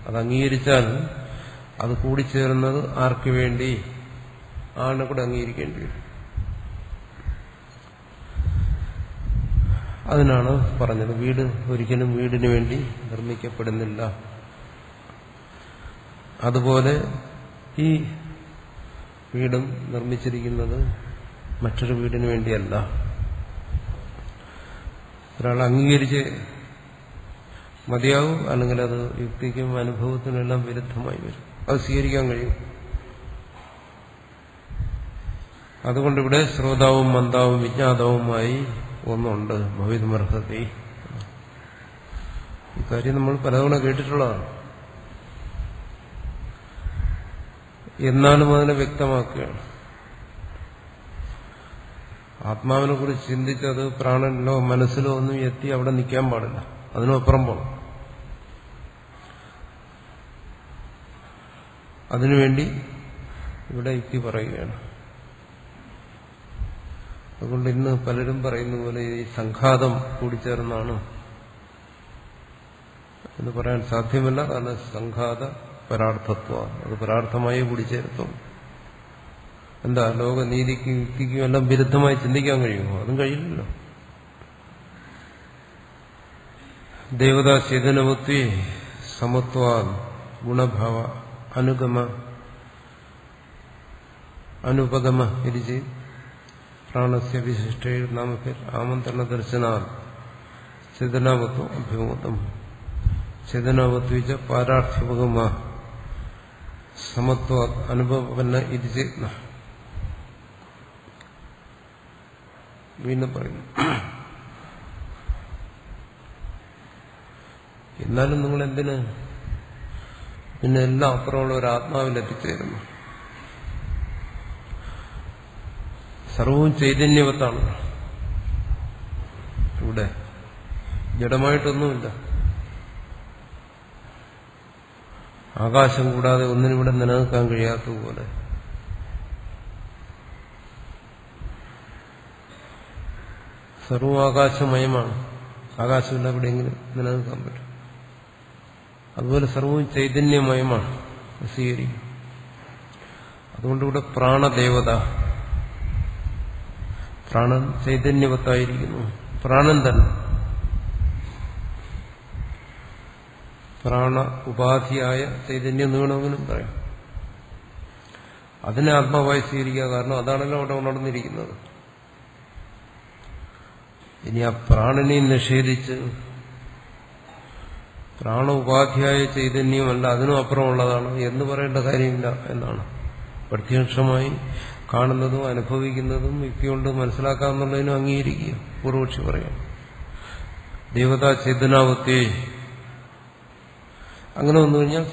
അത് അംഗീകരിച്ചാൽ അത് കൂടിച്ചേർന്നത് ആർക്ക് വേണ്ടി ആണ് കൂടെ അംഗീകരിക്കേണ്ടി വരും. അതിനാണ് പറഞ്ഞത് വീട് ഒരിക്കലും വീടിന് വേണ്ടി നിർമ്മിക്കപ്പെടുന്നില്ല. അതുപോലെ ഈ വീടും നിർമ്മിച്ചിരിക്കുന്നത് മറ്റൊരു വീടിന് വേണ്ടിയല്ല. ഒരാൾ അംഗീകരിച്ച് മതിയാവും, അല്ലെങ്കിൽ അത് യുക്തിക്കും അനുഭവത്തിനും എല്ലാം വിരുദ്ധമായി വരും. അത് സ്വീകരിക്കാൻ കഴിയും. അതുകൊണ്ടിവിടെ ശ്രോതാവും മന്ദാവും വിജ്ഞാതാവുമായി ഒന്നുണ്ട്. ഭവിതുമർഹതി. ഇക്കാര്യം നമ്മൾ പലതവണ കേട്ടിട്ടുള്ളതാണ്. എന്നാലും അതിനെ വ്യക്തമാക്കുകയാണ്. ആത്മാവിനെ കുറിച്ച് ചിന്തിച്ചത് പ്രാണനിലോ മനസ്സിലോ ഒന്നും എത്തി അവിടെ നിൽക്കാൻ പാടില്ല, അതിനപ്പുറം പോകണം. അതിനുവേണ്ടി ഇവിടെ യുക്തി പറയുകയാണ്. അതുകൊണ്ട് ഇന്ന് പലരും പറയുന്ന പോലെ ഈ സംഘാതം കൂടിച്ചേർന്നാണ് എന്ന് പറയാൻ സാധ്യമല്ല. കാരണം സംഘാത പരാർത്ഥത്വ, അത് പരാർത്ഥമായി കൂടിച്ചേർത്തും. എന്താ, ലോകനീതിക്കും യുക്തിക്കും എല്ലാം വിരുദ്ധമായി ചിന്തിക്കാൻ കഴിയുമോ? അതും കഴിയില്ലല്ലോ. ദേവതാ ചേതനവത്വേ സമത്വ ഗുണഭാവ അനുഗമ അനുപഗമ ഇരിച്ച് പ്രാണസ്യ വിശിഷ്ട നാമത്തിൽ ആമന്ത്രണ ദർശന ചേതനാവത്വം അഭ്യുമതം ചേതനാവത്വിച്ച പാരാർത്ഥ്യപഗമ സമത്വ അനുഭവന്ന ഇരിച്ച്. വീണ്ടും പറയുന്നു, എന്നാലും നിങ്ങൾ എന്തിന് പിന്നെ എല്ലാം അപ്പുറമുള്ള ഒരു ആത്മാവിൽ എത്തിച്ചേരുന്നു? സർവവും ചൈതന്യവത്താണ്. ഇവിടെ ജഡമായിട്ടൊന്നുമില്ല. ആകാശം കൂടാതെ ഒന്നിനിവിടെ നിലനിൽക്കാൻ കഴിയാത്തതുപോലെ സർവ്വം ആകാശമയമാണ്. ആകാശമില്ല എവിടെയെങ്കിലും നിലനിൽക്കാൻ പറ്റും. അതുപോലെ സർവവും ചൈതന്യമയമാണ്, സ്വീകരിക്കും. അതുകൊണ്ടിവിടെ പ്രാണദേവത, പ്രാണൻ ചൈതന്യവത്തായിരിക്കുന്നു. പ്രാണൻ തന്നെ പ്രാണ ഉപാധിയായ ചൈതന്യം എന്ന് വേണമെങ്കിലും പറയാം. അതിനെ ആത്മാവായി സ്വീകരിക്കുക. കാരണം അതാണല്ലോ അവിടെ ഉണർന്നിരിക്കുന്നത്. ഇനി ആ പ്രാണനെ നിഷേധിച്ച് പ്രാണ ഉപാധിയായ ചൈതന്യമല്ല അതിനും അപ്പുറമുള്ളതാണ് എന്ന് പറയേണ്ട കാര്യമില്ല എന്നാണ്. പ്രത്യക്ഷമായി കാണുന്നതും അനുഭവിക്കുന്നതും യുക്തി കൊണ്ട് മനസ്സിലാക്കാമെന്നുള്ളതിനും അംഗീകരിക്കുക. പൂർവക്ഷി പറയാം ദേവതാ ചേതനാവത്തെ അങ്ങനെ വന്നു കഴിഞ്ഞാൽ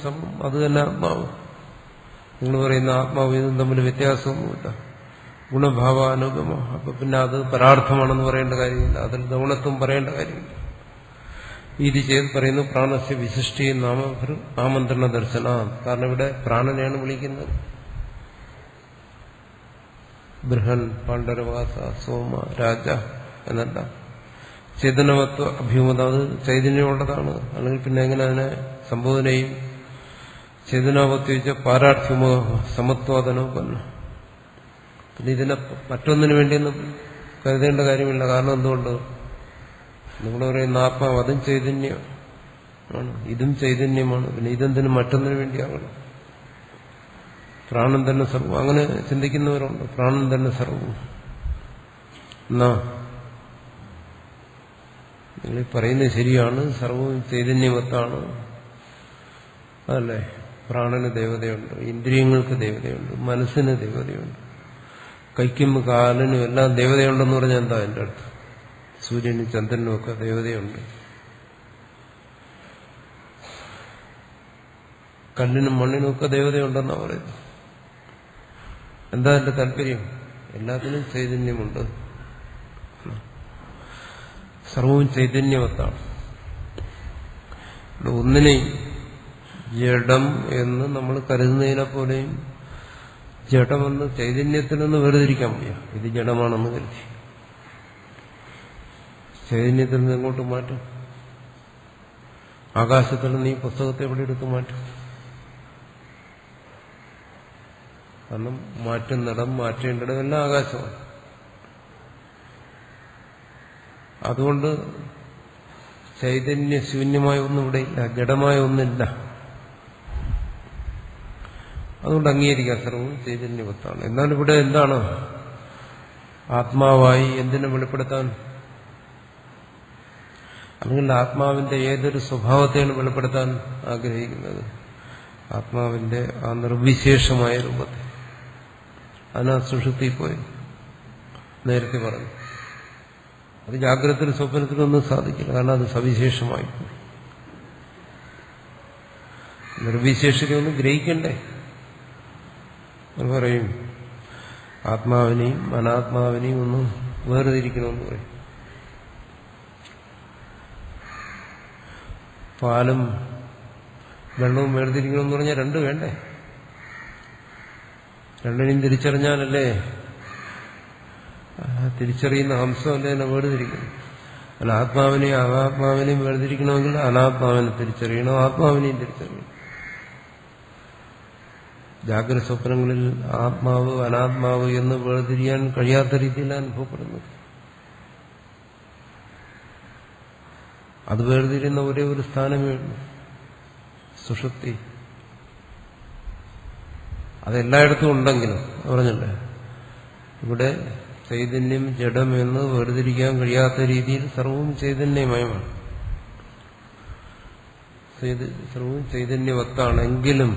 അത് തന്നെ ആത്മാവ്. നിങ്ങൾ പറയുന്ന ആത്മാവ് ഇതും തമ്മിൽ വ്യത്യാസമൊന്നുമില്ല. ഗുണഭാവാനുഗമ. അപ്പൊ പിന്നെ അത് പരാർത്ഥമാണെന്ന് പറയേണ്ട കാര്യമില്ല, അതിൽ ഗുണത്വം പറയേണ്ട കാര്യമില്ല. ഇത് ചെയ്ത് പറയുന്നു പ്രാണസ്യ വിശിഷ്ടി ആമന്ത്രണ ദർശന. കാരണം ഇവിടെ പ്രാണനെയാണ് വിളിക്കുന്നത്. ബൃഹൻ, പാണ്ഡരവാസ, സോമ, രാജ എന്നല്ല. ചേതനവത്വ അഭ്യൂമത, അത് ചൈതന്യമുള്ളതാണ്. അല്ലെങ്കിൽ പിന്നെ എങ്ങനെ അതിനെ സംബോധനയും ചേതനാവത്വിച്ച പാരാർത്ഥ്യമോ സമത്വാദനോപന്ന. പിന്നെ ഇതിനെ മറ്റൊന്നിനു വേണ്ടിയൊന്നും കരുതേണ്ട കാര്യമില്ല. കാരണം എന്തുകൊണ്ട് നിങ്ങൾ പറയുന്ന ആത്മാവ് അതും ചൈതന്യമാണ്, ഇതും ചൈതന്യമാണ്. പിന്നെ ഇതെന്തിനും മറ്റൊന്നിനു വേണ്ടിയാകണം. പ്രാണൻ തന്നെ സർവ്വം. അങ്ങനെ ചിന്തിക്കുന്നവരുണ്ട്. പ്രാണൻ തന്നെ സർവ്വം എന്നാ നിങ്ങൾ പറയുന്നത് ശരിയാണ്. സർവ്വവും ചൈതന്യവത്താണ്. അതല്ലേ? പ്രാണന് ദേവതയുണ്ട്, ഇന്ദ്രിയങ്ങൾക്ക് ദേവതയുണ്ട്, മനസ്സിന് ദേവതയുണ്ട്, കൈക്കും കാലിനും എല്ലാം ദേവതയുണ്ടെന്ന് പറഞ്ഞാൽ എന്താ എന്റെ അടുത്ത്? സൂര്യനും ചന്ദ്രനും ഒക്കെ ദേവതയുണ്ട്. കല്ലിനും മണ്ണിനും ഒക്കെ ദേവതയുണ്ടെന്നാ പറയുന്നത്. എന്താ എന്റെ താല്പര്യം? എല്ലാത്തിനും ചൈതന്യമുണ്ട്. സർവവും ചൈതന്യവത്താണ്. ഒന്നിനെയും ജഡം എന്ന് നമ്മൾ കരുതുന്നതിനെ പോലെയും ജഡമെന്ന് ചൈതന്യത്തിൽ നിന്ന് വേർതിരിക്കാൻ വയ്യ. ഇത് ജഡമാണെന്ന് കരുതി ചൈതന്യത്തിൽ നിന്ന് എങ്ങോട്ട് മാറ്റും? ആകാശത്തിൽ നിന്ന് ഈ പുസ്തകത്തെ എവിടെ എടുത്ത് മാറ്റും? കാരണം മാറ്റുന്നിടം മാറ്റേണ്ടിടം എല്ലാം ആകാശമാണ്. അതുകൊണ്ട് ചൈതന്യശൂന്യമായ ഒന്നും ഇവിടെ ഇല്ല, ജഡമായ ഒന്നില്ല. അതുകൊണ്ട് അംഗീകരിക്കാൻ സർവ്വവും ചൈതന്യവത്താണ്. എന്നാൽ ഇവിടെ എന്താണ് ആത്മാവായി എന്തിനെ വെളിപ്പെടുത്താൻ? അല്ലെങ്കിൽ ആത്മാവിന്റെ ഏതൊരു സ്വഭാവത്തെയാണ് വെളിപ്പെടുത്താൻ ആഗ്രഹിക്കുന്നത്? ആത്മാവിന്റെ ആ നിർവിശേഷമായ രൂപത്തെ. അതിനാ സുഷുപ്തി പോയി നേരത്തെ പറഞ്ഞു. അത് ജാഗ്രതത്തിലും സ്വപ്നത്തിലൊന്നും സാധിക്കില്ല. കാരണം അത് സവിശേഷമായി നിർവിശേഷതയൊന്നും ഗ്രഹിക്കണ്ടേ? പറയും ആത്മാവിനെയും അനാത്മാവിനെയും ഒന്നും വേർതിരിക്കണമെന്ന് പറയും. പാലും വെള്ളവും വേർതിരിക്കണമെന്ന് പറഞ്ഞാൽ രണ്ട് വേണ്ടേ? രണ്ടിനെയും തിരിച്ചറിഞ്ഞാലല്ലേ, തിരിച്ചറിയുന്ന അംശമല്ലേ എന്നെ വേർതിരിക്കണം. അല്ല, ആത്മാവിനെയും അനാത്മാവിനെയും വേർതിരിക്കണമെങ്കിൽ അനാത്മാവിനെ തിരിച്ചറിയണം, ആത്മാവിനെയും തിരിച്ചറിയണം. ജാഗ്രത സ്വപ്നങ്ങളിൽ ആത്മാവ് അനാത്മാവ് എന്ന് വേർതിരിയാൻ കഴിയാത്ത രീതിയിൽ അനുഭവപ്പെടുന്നത്. അത് വേർതിരിയുന്ന ഒരേ ഒരു സ്ഥാനമേ ഉള്ളൂ, സുഷുപ്തി. അതെല്ലായിടത്തും ഉണ്ടെങ്കിലും പറഞ്ഞല്ലേ, ഇവിടെ ചൈതന്യം ജഡം എന്ന് വേർതിരിക്കാൻ കഴിയാത്ത രീതിയിൽ സർവവും ചൈതന്യമയമാണ്. സർവവും ചൈതന്യവത്താണെങ്കിലും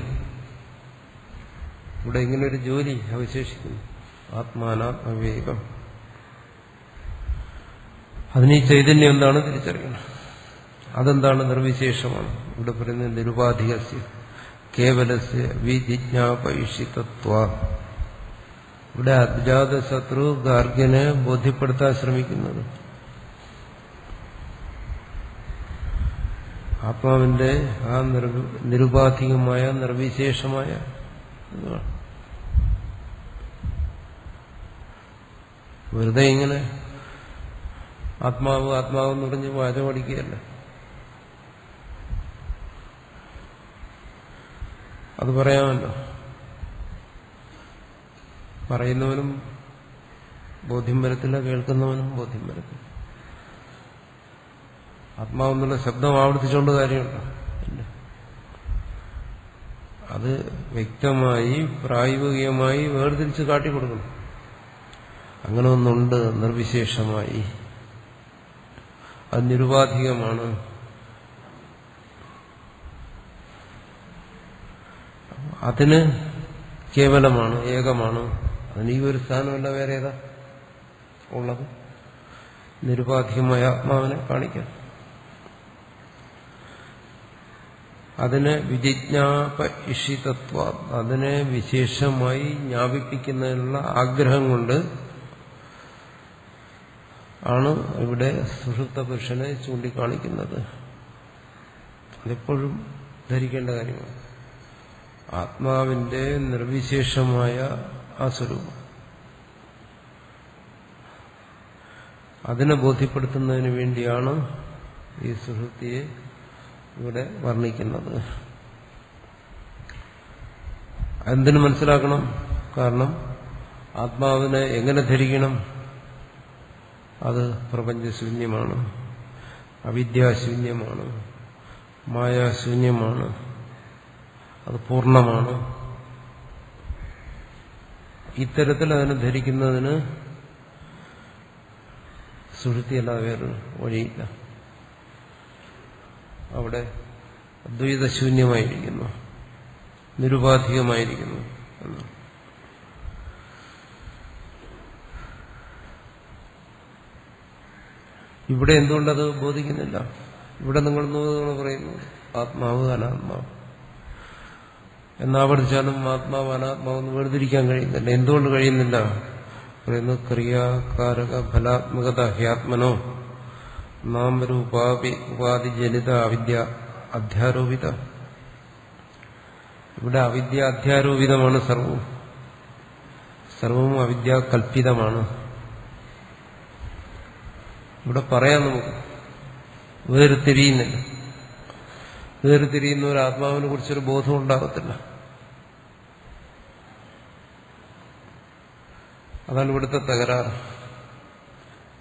ഇവിടെ ഇങ്ങനൊരു ജോലി അവശേഷിക്കുന്നു, ആത്മാനാത്മവിവേകം. അതിന് ഈ ചൈതന്യം എന്താണ് തിരിച്ചറിയണം. അതെന്താണ്? നിർവിശേഷമാണ്. ഇവിടെ പറയുന്നത് നിരുപാധികസ്യ കേവലസ്യ വിജിജ്ഞാപയിഷിതത്വ. ഇവിടെ അജാതശത്രു ഗാർഗ്യനെ ബോധ്യപ്പെടുത്താൻ ശ്രമിക്കുന്നത് ആത്മാവിന്റെ ആ നിരുപാധികമായ നിർവിശേഷമായ ഇതാണ്. വെറുതെ ഇങ്ങനെ ആത്മാവ് ആത്മാവ് എന്ന് പറഞ്ഞ് വാചമടിക്കുകയല്ല. അത് പറയാമല്ലോ. പറയുന്നവനും ബോധ്യം വരത്തില്ല, കേൾക്കുന്നവനും ബോധ്യം വരത്തില്ല. ആത്മാവെന്നുള്ള ശബ്ദം ആവർത്തിച്ചുകൊണ്ട് കാര്യമുണ്ടോ? ഇല്ല. അത് വ്യക്തമായി പ്രായോഗികമായി വേർതിരിച്ച് കാട്ടിക്കൊടുക്കണം. അങ്ങനെ ഒന്നുണ്ട് നിർവിശേഷമായി, അത് നിരുപാധികമാണ്. അതിന് കേവലമാണ്, ഏകമാണ്. അതിന് ഈ ഒരു സ്ഥാനമല്ല, വേറെ ഏതാ ഉള്ളത്? നിരുപാധികമായ ആത്മാവിനെ കാണിക്കാം. അതിനെ വിജിജ്ഞാപ ഇഷിതത്വ, അതിനെ വിശേഷമായി ജ്ഞാപിപ്പിക്കുന്നതിനുള്ള ആഗ്രഹം കൊണ്ട് ആണ് ഇവിടെ സുഷുപ്ത പുരുഷനെ ചൂണ്ടിക്കാണിക്കുന്നത്. അതെപ്പോഴും ധരിക്കേണ്ട കാര്യമാണ്. ആത്മാവിന്റെ നിർവിശേഷമായ ആ സ്വരൂപം അതിനെ ബോധ്യപ്പെടുത്തുന്നതിന് വേണ്ടിയാണ് ഈ സുഷുപ്തിയെ ഇവിടെ വർണ്ണിക്കുന്നത്. എന്തിനു മനസ്സിലാക്കണം? കാരണം ആത്മാവിനെ എങ്ങനെ ധരിക്കണം? അത് പ്രപഞ്ചശൂന്യമാണ്, അവിദ്യാശൂന്യമാണ്, മായാശൂന്യമാണ്, അത് പൂർണ്ണമാണ്. ഇത്തരത്തിൽ അതിനെ ധരിക്കുന്നതിന് സുഷുപ്തിയല്ലാതെ വേറൊരു വഴിയില്ല. അവിടെ അദ്വൈതശൂന്യമായിരിക്കുന്നു, നിരുപാധികമായിരിക്കുന്നു എന്നാണ്. ഇവിടെ എന്തുകൊണ്ടത് ബോധിക്കുന്നില്ല? ഇവിടെ നിങ്ങൾ പറയുന്നു ആത്മാവ് അനാത്മാവ് എന്നാവർത്തിച്ചാലും ആത്മാവ് അനാത്മാവെന്ന് വേർതിരിക്കാൻ കഴിയുന്നില്ല. എന്തുകൊണ്ട് കഴിയുന്നില്ല? പറയുന്നു ക്രിയാകാരക ഫലാത്മകത ഹ്യാത്മനോ നാമരൂപാധി ജനിത അവിദ്യ അധ്യാരോപിത. ഇവിടെ അവിദ്യ അധ്യാരോപിതമാണ്. സർവവും അവിദ്യ കൽപ്പിതമാണ്. ഇവിടെ പറയാം, നമുക്ക് വേർതിരിയുന്നില്ല. വേർതിരിയുന്ന ഒരു ആത്മാവിനെ കുറിച്ചൊരു ബോധം ഉണ്ടാകത്തില്ല. അതാണ് ഇവിടുത്തെ തകരാറ്.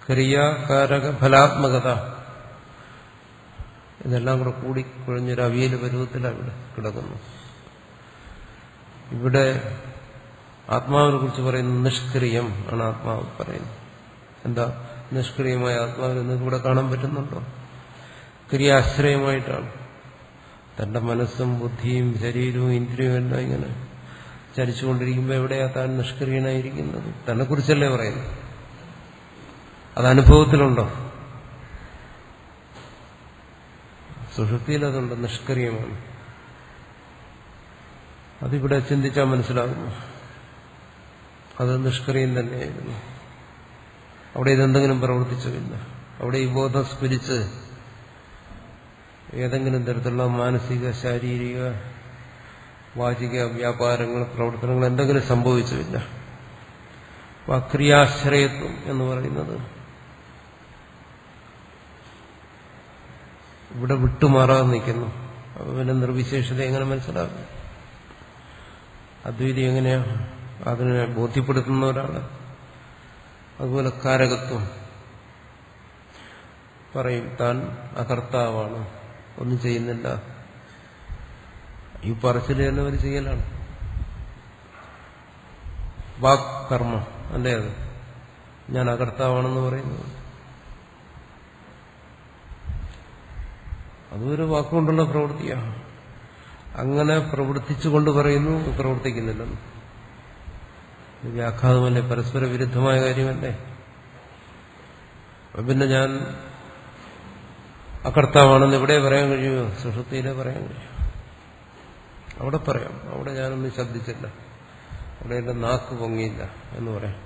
ക്രിയാകാരക ഫലാത്മകത ഇതെല്ലാം കൂടെ കൂടിക്കുഴഞ്ഞൊരു അവിയൽ പരുവത്തിലാണ് ഇവിടെ കിടക്കുന്നു. ഇവിടെ ആത്മാവിനെ കുറിച്ച് പറയുന്നത് നിഷ്ക്രിയം ആണ്. ആത്മാവ് പറയുന്നത് എന്താ? നിഷ്ക്രിയമായ ആത്മാവിനെ നിങ്ങൾക്ക് ഇവിടെ കാണാൻ പറ്റുന്നുണ്ടോ? ക്രിയാശ്രയമായിട്ടാണ്. തന്റെ മനസ്സും ബുദ്ധിയും ശരീരവും ഇന്ദ്രിയവും എല്ലാം ഇങ്ങനെ ചലിച്ചുകൊണ്ടിരിക്കുമ്പോൾ എവിടെയാ താൻ നിഷ്ക്രിയനായിരിക്കുന്നത്? തന്നെക്കുറിച്ചല്ലേ പറയുന്നത്. അത് അനുഭവത്തിലുണ്ടോ? സുഷുപ്തിയിൽ അതുണ്ട്, നിഷ്ക്രിയമാണ്. അതിവിടെ ചിന്തിച്ചാൽ മനസ്സിലാകുന്നു. അത് നിഷ്ക്രിയം തന്നെയായിരുന്നു. അവിടെ ഇതെന്തെങ്കിലും പ്രവർത്തിച്ചില്ല. അവിടെ ഈ ബോധം സ്ഫുരിച്ച് ഏതെങ്കിലും തരത്തിലുള്ള മാനസിക, ശാരീരിക, വാചിക വ്യാപാരങ്ങൾ, പ്രവർത്തനങ്ങൾ എന്തെങ്കിലും സംഭവിച്ചില്ല. ക്രിയാശ്രയത്വം എന്ന് പറയുന്നത് ഇവിടെ വിട്ടുമാറാതെ നിൽക്കുന്നു. അപ്പൊ പിന്നെ നിർവിശേഷത എങ്ങനെ മനസ്സിലാക്കും? അദ്വൈതി എങ്ങനെയാ അതിനെ ബോധ്യപ്പെടുത്തുന്ന ഒരാള്? അതുപോലെ കാരകത്വം പറയും, താൻ അകർത്താവാണ്, ഒന്നും ചെയ്യുന്നില്ല. ഈ പറച്ചിൽ തന്നെ അവർ ചെയ്യലാണ്. വാക് കർമ്മം അല്ലേ അത്? ഞാൻ അകർത്താവാണെന്ന് പറയുന്നത് അതൊരു വാക്കുകൊണ്ടുള്ള പ്രവൃത്തിയാണ്. അങ്ങനെ പ്രവർത്തിച്ചുകൊണ്ട് പറയുന്നു പ്രവർത്തിക്കുന്നില്ലെന്ന്. വ്യാഘാതമല്ലേ, പരസ്പര വിരുദ്ധമായ കാര്യമല്ലേ? പിന്നെ ഞാൻ അകർത്താവാണെന്ന് എവിടെ പറയാൻ കഴിയുമോ? സുഷുപ്തിയിലെ പറയാൻ കഴിയും. അവിടെ പറയാം. അവിടെ ഞാനൊന്നും ശബ്ദിച്ചില്ല, അവിടെ എന്റെ നാക്ക് പൊങ്ങിയില്ല എന്ന് പറയാം.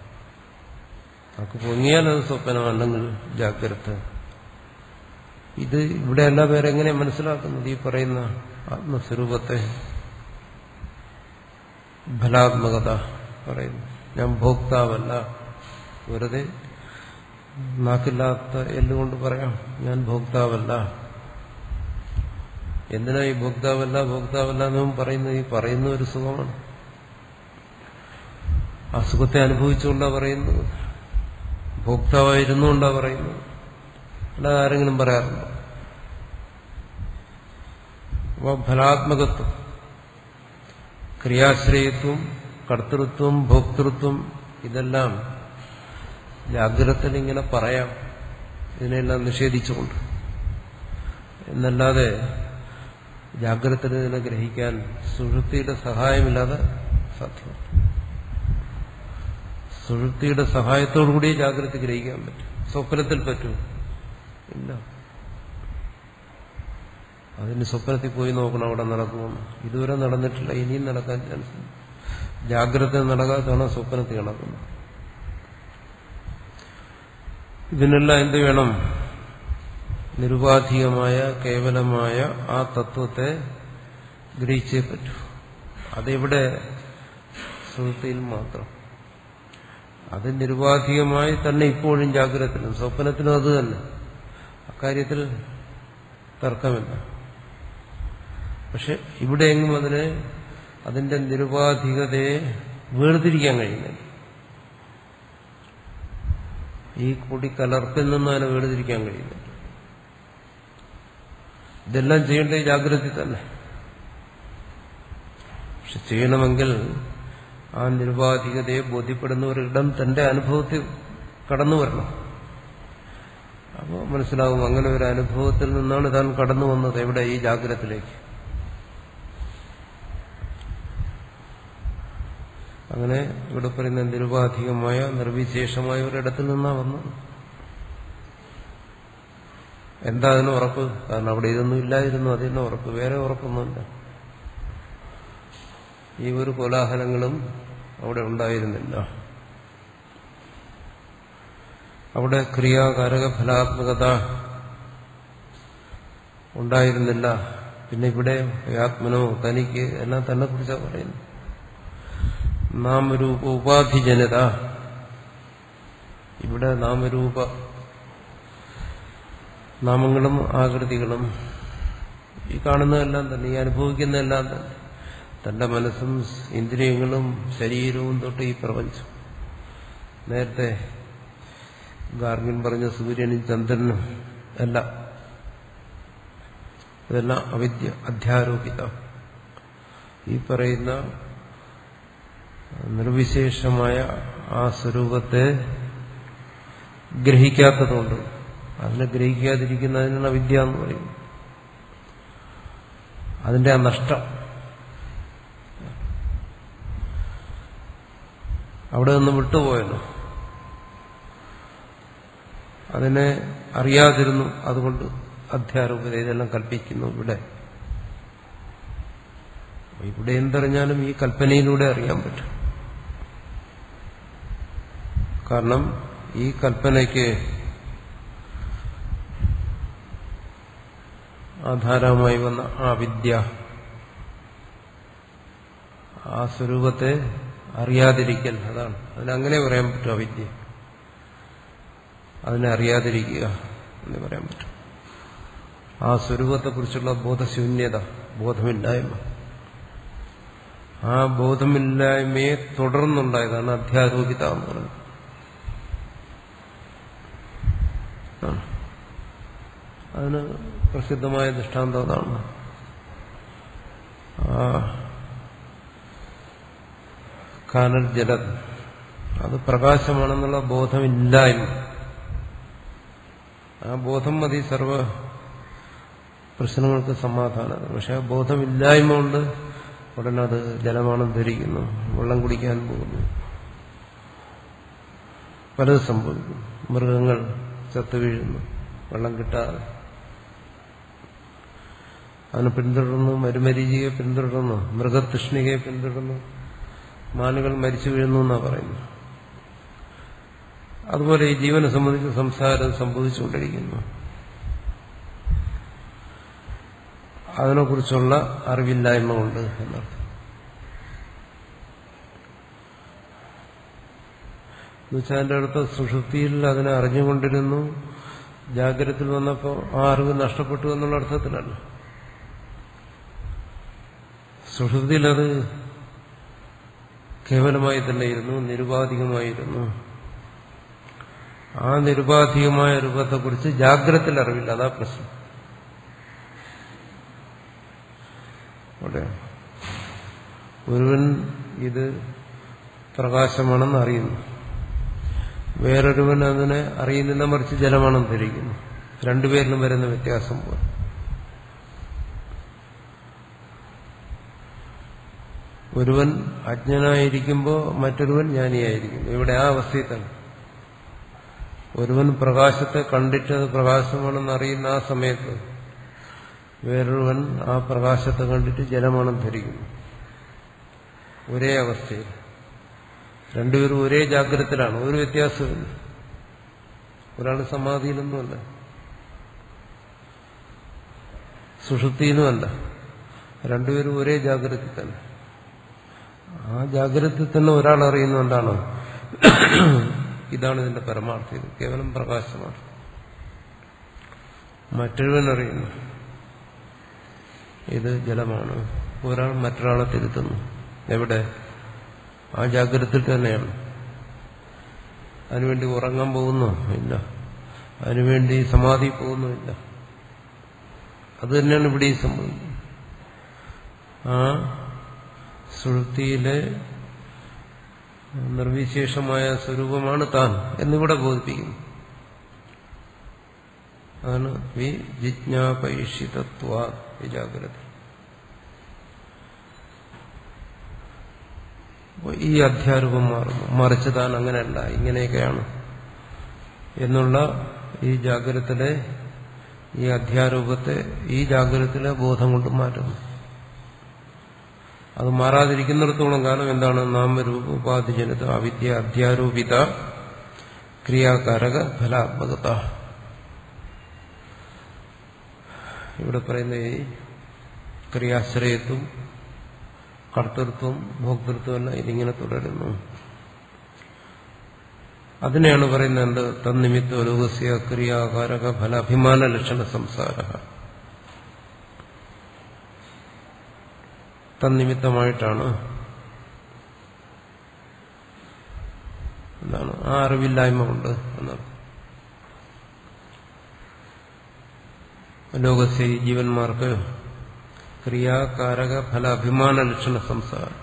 നാക്ക് പൊങ്ങിയാൽ അത് സ്വപ്നം, അല്ലെങ്കിൽ ജാഗ്രത. ഇത് ഇവിടെ എല്ലാ പേരെങ്ങനെ മനസ്സിലാക്കുന്നത്? ഈ പറയുന്ന ആത്മസ്വരൂപത്തെ, ഫലാത്മകത പറയുന്നു. ഞാൻ ഭോക്താവല്ല. വെറുതെ നാക്കില്ലാത്ത എല്ലുകൊണ്ട് പറയാം ഞാൻ ഭോക്താവല്ല. എന്തിനാ ഈ ഭോക്താവല്ല ഭോക്താവല്ല എന്നും പറയുന്നത്? ഈ പറയുന്ന ഒരു സുഖമാണ്. ആ സുഖത്തെ അനുഭവിച്ചുകൊണ്ടാ പറയുന്നത്, ഭോക്താവായിരുന്നുകൊണ്ടാ പറയുന്നത്. അല്ലാതെ ആരെങ്കിലും പറയാറുണ്ടോ? അപ്പോൾ ഫലാത്മകത്വം, ക്രിയാശ്രയത്വം, കർത്തൃത്വം, ഭോക്തൃത്വം ഇതെല്ലാം ജാഗ്രതയിൽ ഇങ്ങനെ പറയാം, ഇതിനെല്ലാം നിഷേധിച്ചുകൊണ്ട്. എന്നല്ലാതെ ജാഗ്രതയിൽ ഇതിനെ ഗ്രഹിക്കാൻ സുഷുപ്തിയുടെ സഹായമില്ലാതെ സാധ്യമല്ല. സുഷുപ്തിയുടെ സഹായത്തോടുകൂടി ജാഗ്രത ഗ്രഹിക്കാൻ പറ്റും. സ്വപ്നത്തിൽ പറ്റും ഇല്ല. അതിന് സ്വപ്നത്തിൽ പോയി നോക്കണം അവിടെ നടക്കുമെന്ന്. ഇതുവരെ നടന്നിട്ടില്ല, ഇനിയും നടക്കാൻ ചാൻസ്. ജാഗ്രത നടക്കാത്തതാണ് സ്വപ്നത്തിൽ നടക്കുന്നത്. ഇതിനെല്ലാം എന്ത് വേണം? നിരുപാധികമായ കേവലമായ ആ തത്വത്തെ ഗ്രഹിച്ചേ പറ്റൂ. അതെവിടെ? സുഷുപ്തിയിൽ മാത്രം. അത് നിരുപാധികമായി തന്നെ ഇപ്പോഴും ജാഗ്രതത്തിലും സ്വപ്നത്തിലും അത് തന്നെ. അക്കാര്യത്തിൽ തർക്കമില്ല. പക്ഷെ ഇവിടെയെങ്കിലും അതിന്റെ നിരുപാധികതയെ വേർതിരിക്കാൻ കഴിയുന്നില്ല. ഈ കൂടിക്കലർപ്പിൽ നിന്ന് അതിനെ വേർതിരിക്കാൻ കഴിയുന്നില്ല. ഇതെല്ലാം ചെയ്യേണ്ടത് ജാഗ്രത തന്നെ. പക്ഷെ ചെയ്യണമെങ്കിൽ ആ നിരുപാധികതയെ ബോധ്യപ്പെടുന്ന ഒരിടം തന്റെ അനുഭവത്തിൽ കടന്നു വരണം. അപ്പോൾ മനസ്സിലാവും അങ്ങനെ ഒരു അനുഭവത്തിൽ നിന്നാണ് താൻ കടന്നു വന്നത്. എവിടെ? ഈ ജാഗ്രതത്തിലേക്ക്. അങ്ങനെ ഇവിടെ പറയുന്ന നിരുപാധികമായ നിർവിശേഷമായ ഒരിടത്തിൽ നിന്നാ വന്നത്. എന്താ അതിന് ഉറപ്പ്? കാരണം അവിടെ ഇതൊന്നും ഇല്ലായിരുന്നു, അതിന് ഉറപ്പ്. വേറെ ഉറപ്പൊന്നുമില്ല. ഈ ഒരു കോലാഹലങ്ങളും അവിടെ ഉണ്ടായിരുന്നില്ല. അവിടെ ക്രിയാകാരക ഫലാത്മകത ഉണ്ടായിരുന്നില്ല. പിന്നെ ഇവിടെ ആത്മനോ തനിക്ക് എല്ലാം തന്നെ കുറിച്ചാണ് പറയുന്നത്. നാമരൂപ ഉപാധിജനത. ഇവിടെ നാമരൂപ, നാമങ്ങളും ആകൃതികളും ഈ കാണുന്നതെല്ലാം തന്നെ, ഈ അനുഭവിക്കുന്നതെല്ലാം തന്നെ, തന്റെ മനസ്സും ഇന്ദ്രിയങ്ങളും ശരീരവും തൊട്ട് ഈ പ്രപഞ്ചം. നേരത്തെ ഗാർഗിൻ പറഞ്ഞ സൂര്യനും ചന്ദ്രനും എല്ലാം, ഇതെല്ലാം അവിദ്യ, അധ്യാരോപിത. ഈ പറയുന്ന നിർവിശേഷമായ ആ സ്വരൂപത്തെ ഗ്രഹിക്കാത്തതുകൊണ്ട്, അതിനെ ഗ്രഹിക്കാതിരിക്കുന്നതിനാണ് അവിദ്യ എന്ന് പറയുന്നത്. അതിന്റെ ആ നഷ്ടം, അവിടെ നിന്ന് വിട്ടുപോയല്ലോ. അതിനെ അറിയാതിരുന്നു, അതുകൊണ്ട് അധ്യാരോപത ഇതെല്ലാം കൽപ്പിക്കുന്നു. ഇവിടെ എന്തറിഞ്ഞാലും ഈ കൽപ്പനയിലൂടെ അറിയാൻ പറ്റും. കാരണം ഈ കൽപ്പനയ്ക്ക് ആധാരമായി വന്ന ആ വിദ്യ, ആ സ്വരൂപത്തെ അറിയാതിരിക്കൽ, അതാണ്. അതിനങ്ങനെ പറയാൻ പറ്റും. അവിദ്യ, അതിനെ അറിയാതിരിക്കുക എന്ന് പറയാൻ പറ്റും. ആ സ്വരൂപത്തെക്കുറിച്ചുള്ള ബോധശൂന്യത, ബോധമില്ലായ്മ, ആ ബോധമില്ലായ്മയെ തുടർന്നുണ്ടായതാണ് അധ്യാരോപിത എന്ന് പറയുന്നത്. അതിന് പ്രസിദ്ധമായ ദൃഷ്ടാന്തം അതാണ്. കാനൽ ജലം, അത് പ്രകാശമാണെന്നുള്ള ബോധമില്ലായ്മ. ആ ബോധം മതി സർവ പ്രശ്നങ്ങൾക്ക് സമാധാനം. പക്ഷെ ആ ബോധമില്ലായ്മ കൊണ്ട് ഉടനെ അത് ജലമാണെന്ന് ധരിക്കുന്നു, വെള്ളം കുടിക്കാൻ പോകുന്നു, പലത് സംഭവിക്കുന്നു. മൃഗങ്ങൾ ചത്തുവീഴുന്നു വെള്ളം കിട്ടാതെ. അതിനെ പിന്തുടർന്നു, മരുമരീചികയെ പിന്തുടർന്നു, മൃഗതൃഷ്ണികയെ പിന്തുടർന്നു, മാനുകൾ മരിച്ചു വീഴുന്നു എന്നാണ് പറയുന്നത്. അതുപോലെ ഈ ജീവനെ സംബന്ധിച്ച് സംസാരം സംഭവിച്ചുകൊണ്ടിരിക്കുന്നു. അതിനെക്കുറിച്ചുള്ള അറിവില്ലായ്മ കൊണ്ട് എന്നർത്ഥം. എന്നുവെച്ചാൽ അതിൻ്റെ അടുത്ത് സുഷുപ്തിയിൽ അതിനെ അറിഞ്ഞുകൊണ്ടിരുന്നു, ജാഗ്രതത്തിൽ വന്നപ്പോൾ ആ അറിവ് നഷ്ടപ്പെട്ടു എന്നുള്ള അർത്ഥത്തിലല്ല. സുഷുപ്തിയിൽ അത് കേവലമായി തന്നെ ഇരുന്നു, നിരുപാധികമായിരുന്നു. ആ നിരുപാധികമായ രൂപത്തെക്കുറിച്ച് ജാഗ്രതത്തിൽ അറിവില്ല, അതാ പ്രശ്നം. അവിടെ ഒരുവൻ ഇത് പ്രകാശമാണെന്ന് അറിയുന്നു, വേറൊരുവൻ അതിനെ അറിയുന്നില്ല, മറിച്ച് ജലമാണെന്ന് ധരിക്കുന്നു. രണ്ടുപേരിലും വരുന്ന വ്യത്യാസം പോലെ. ഒരുവൻ അജ്ഞനായിരിക്കുമ്പോൾ മറ്റൊരുവൻ ജ്ഞാനിയായിരിക്കുന്നു. ഇവിടെ ആ അവസ്ഥയിൽ തന്നെ ഒരുവൻ പ്രകാശത്തെ കണ്ടിട്ട് അത് പ്രകാശമാണെന്ന് അറിയുന്ന ആ സമയത്ത് വേറൊരുവൻ ആ പ്രകാശത്തെ കണ്ടിട്ട് ജലമാണെന്ന് ധരിക്കുന്നു. ഒരേ അവസ്ഥയിൽ രണ്ടുപേരും ഒരേ ജാഗ്രതത്തിലാണ്, ഒരു വ്യത്യാസമില്ല. ഒരാൾ സമാധിയിലൊന്നുമല്ല, സുഷുപ്തിയിലുമല്ല, രണ്ടുപേരും ഒരേ ജാഗ്രതയിൽ തന്നെ. ആ ജാഗ്രതയിൽ തന്നെ ഒരാൾ അറിയുന്നു എന്താണ്, ഇതാണ് ഇതിന്റെ പരമാർത്ഥം, ഇത് കേവലം പ്രകാശമാണ്. മറ്റൊരുവൻ അറിയുന്നു ഇത് ജലമാണ്. ഒരാൾ മറ്റൊരാളെ തിരുത്തുന്നു. എവിടെ? ആ ജാഗ്രതയിൽ തന്നെയാണ്. അതിനുവേണ്ടി ഉറങ്ങാൻ പോകുന്നോ? ഇല്ല. അതിനുവേണ്ടി സമാധി പോകുന്നുമില്ല. അത് തന്നെയാണ് ഇവിടെ ഈ സംഭവിക്കുന്നത്. ആ സുഷുപ്തിയിലെ നിർവിശേഷമായ സ്വരൂപമാണ് താൻ എന്നിവിടെ ബോധിപ്പിക്കുന്നു. അതാണ് വിജിജ്ഞാപൈഷിതത്വാ ജാഗ്രത. ഈ അധ്യാരൂപം മാറുന്നു, മറിച്ച് താൻ അങ്ങനെയല്ല, ഇങ്ങനെയൊക്കെയാണ് എന്നുള്ള ഈ ജാഗ്രതത്തിലെ ഈ അധ്യാരൂപത്തെ ഈ ജാഗ്രതത്തിലെ ബോധം കൊണ്ട് മാറ്റുന്നു. അത് മാറാതിരിക്കുന്നിടത്തോളം കാലം എന്താണ്? നാമരൂപ ഉപാധിജനിത അവിദ്യ അധ്യാരൂപിത ക്രിയാകാരക ഫലാത്മകത. ഇവിടെ പറയുന്ന ഈ ക്രിയാശ്രയത്വം, കർത്തൃത്വം, ഭോക്തൃത്വം എല്ലാം ഇതിങ്ങനെ തുടരുന്നു. അതിനെയാണ് പറയുന്നത് എന്ത്? തന്നിമിത്ത ലോകസ്യ ക്രിയാകാരക ഫല അഭിമാന ലക്ഷണ സംസാര. തന്നിമിത്തമായിട്ടാണ്, എന്താണ്? ആ അറിവില്ലായ്മ കൊണ്ട് എന്നാണ്. ലോകസ്യ ജീവന്മാർക്ക് ക്രിയാകാരക ഫല അഭിമാന ലക്ഷണ സംസാരം,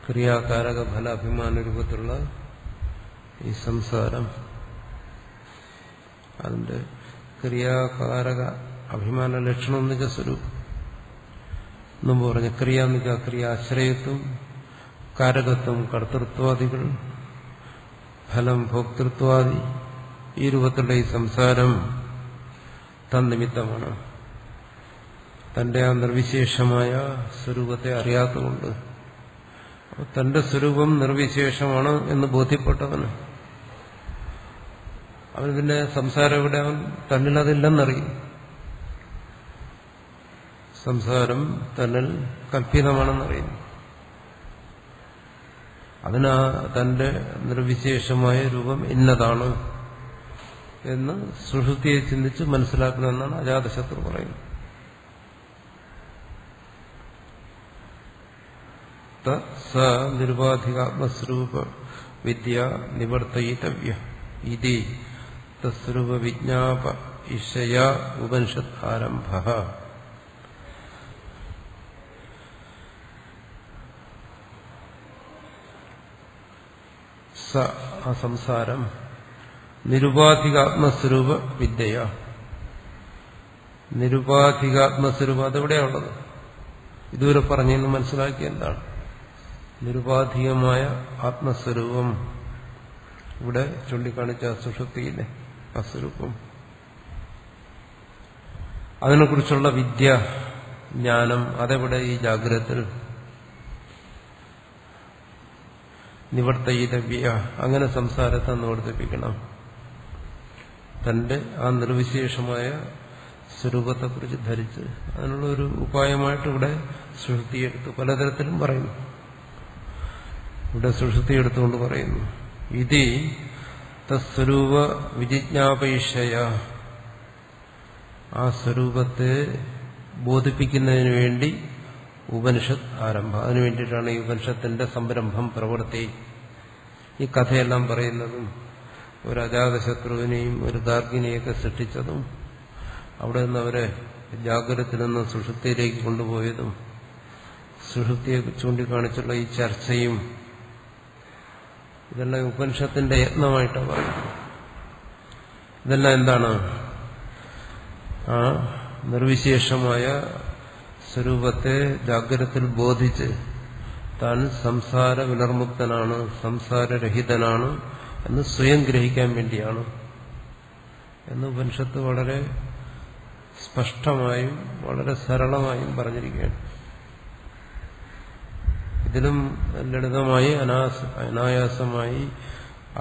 ക്രിയാകാരക ഫല അഭിമാന രൂപത്തിലുള്ള ഈ സംസാരം, അതിന്റെ ക്രിയാകാരക അഭിമാന ലക്ഷണം എന്ന് വെച്ചാൽ സ്വരൂപം. മുമ്പ് പറഞ്ഞ ക്രിയ എന്ന് വെച്ചാൽ ക്രിയാശ്രയത്വം, കാരകത്വം കർത്തൃത്വാദികൾ, ഫലം ഭോക്തൃത്വാദി, ഈ രൂപത്തിലുള്ള ഈ സംസാരം തന്നിമിത്തമാണ്. തന്റെ ആ നിർവിശേഷമായ സ്വരൂപത്തെ അറിയാത്തതുകൊണ്ട്, തന്റെ സ്വരൂപം നിർവിശേഷമാണ് എന്ന് ബോധ്യപ്പെട്ടവന് അവന് പിന്നെ സംസാരം എവിടെ? അവൻ തന്നിൽ അതില്ലെന്നറിയും. സംസാരം തന്നിൽ കൽപ്പിതമാണെന്നറിയുന്നു. അതിനാ തന്റെ നിർവിശേഷമായ രൂപം ഇന്നതാണ് എന്ന് സുഷുപ്തിയെ ചിന്തിച്ച് മനസ്സിലാക്കണമെന്നാണ് അജാതശത്രു പറയുന്നത്. സ നിരുപാധികാത്മസ്വരൂപ വിദ്യ നിവർത്തയിതവ്യ ഇതി തസ്വരൂപ വിജ്ഞാപ ഇഷയ ഉപനിഷത് ആരംഭ. സ ആ സംസാരം നിരുപാധികാത്മസ്വരൂപ വിദ്യ. നിരുപാധികാത്മസ്വരൂപം അതെവിടെയാണുള്ളത്? ഇതുവരെ പറഞ്ഞെന്ന് മനസ്സിലാക്കിയ എന്താണ്? നിരുപാധികമായ ആത്മസ്വരൂപം ഇവിടെ ചൂണ്ടിക്കാണിച്ച സുഷുപ്തിയിലെ ആ സ്വരൂപം, അതിനെക്കുറിച്ചുള്ള വിദ്യ, ജ്ഞാനം, അതെവിടെ? ഈ ജാഗ്രതത്തിൽ. നിവർത്തയിതവ്യ, അങ്ങനെ സംസാരത്തെ നിവർത്തിപ്പിക്കണം. തന്റെ ആ നിർവിശേഷമായ സ്വരൂപത്തെക്കുറിച്ച് ധരിച്ച് അതിനുള്ള ഒരു ഉപായമായിട്ട് ഇവിടെ സുഷുപ്തിയെടുത്ത് പലതരത്തിലും പറയുന്നു. ഇവിടെ സുഷുപ്തിയെടുത്തുകൊണ്ട് പറയുന്നു, ഇതി തസ്വരൂപ വിജിജ്ഞാപേക്ഷയ, ആ സ്വരൂപത്തെ ബോധിപ്പിക്കുന്നതിന് വേണ്ടി ഉപനിഷത്ത് ആരംഭം. അതിനു വേണ്ടിയിട്ടാണ് ഈ ഉപനിഷത്തിന്റെ സംരംഭം പ്രവൃത്തി. ഈ കഥയെല്ലാം പറയുന്നതും ഒരു അജാതശത്രുവിനെയും ഒരു ഗാർഗിനെയൊക്കെ സൃഷ്ടിച്ചതും അവിടെ നിന്ന് അവരെ ജാഗ്രതത്തിൽ നിന്ന് സുഷുപ്തിയിലേക്ക് കൊണ്ടുപോയതും സുഷുപ്തിയെ ചൂണ്ടിക്കാണിച്ചുള്ള ഈ ചർച്ചയും ഇതെല്ലാം ഉപനിഷത്തിന്റെ യത്നമായിട്ടാണ് പറയുന്നത്. ഇതെല്ലാം എന്താണ്? ആ നിർവിശേഷമായ സ്വരൂപത്തെ ജാഗ്രതത്തിൽ ബോധിച്ച് താൻ സംസാര വിനർമുക്തനാണ്, സംസാരരഹിതനാണ് എന്ന് സ്വയം ഗ്രഹിക്കാൻ വേണ്ടിയാണ് എന്ന് ഉപനിഷത്ത് വളരെ സ്പഷ്ടമായും വളരെ സരളമായും പറഞ്ഞിരിക്കുകയാണ്. ഇതിലും ലളിതമായി അനായാസമായി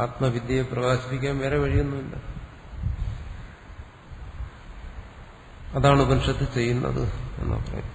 ആത്മവിദ്യയെ പ്രകാശിപ്പിക്കാൻ വേറെ വഴിയൊന്നുമില്ല. അതാണ് ഉപനിഷത്ത് ചെയ്യുന്നത് എന്നാ പറയും.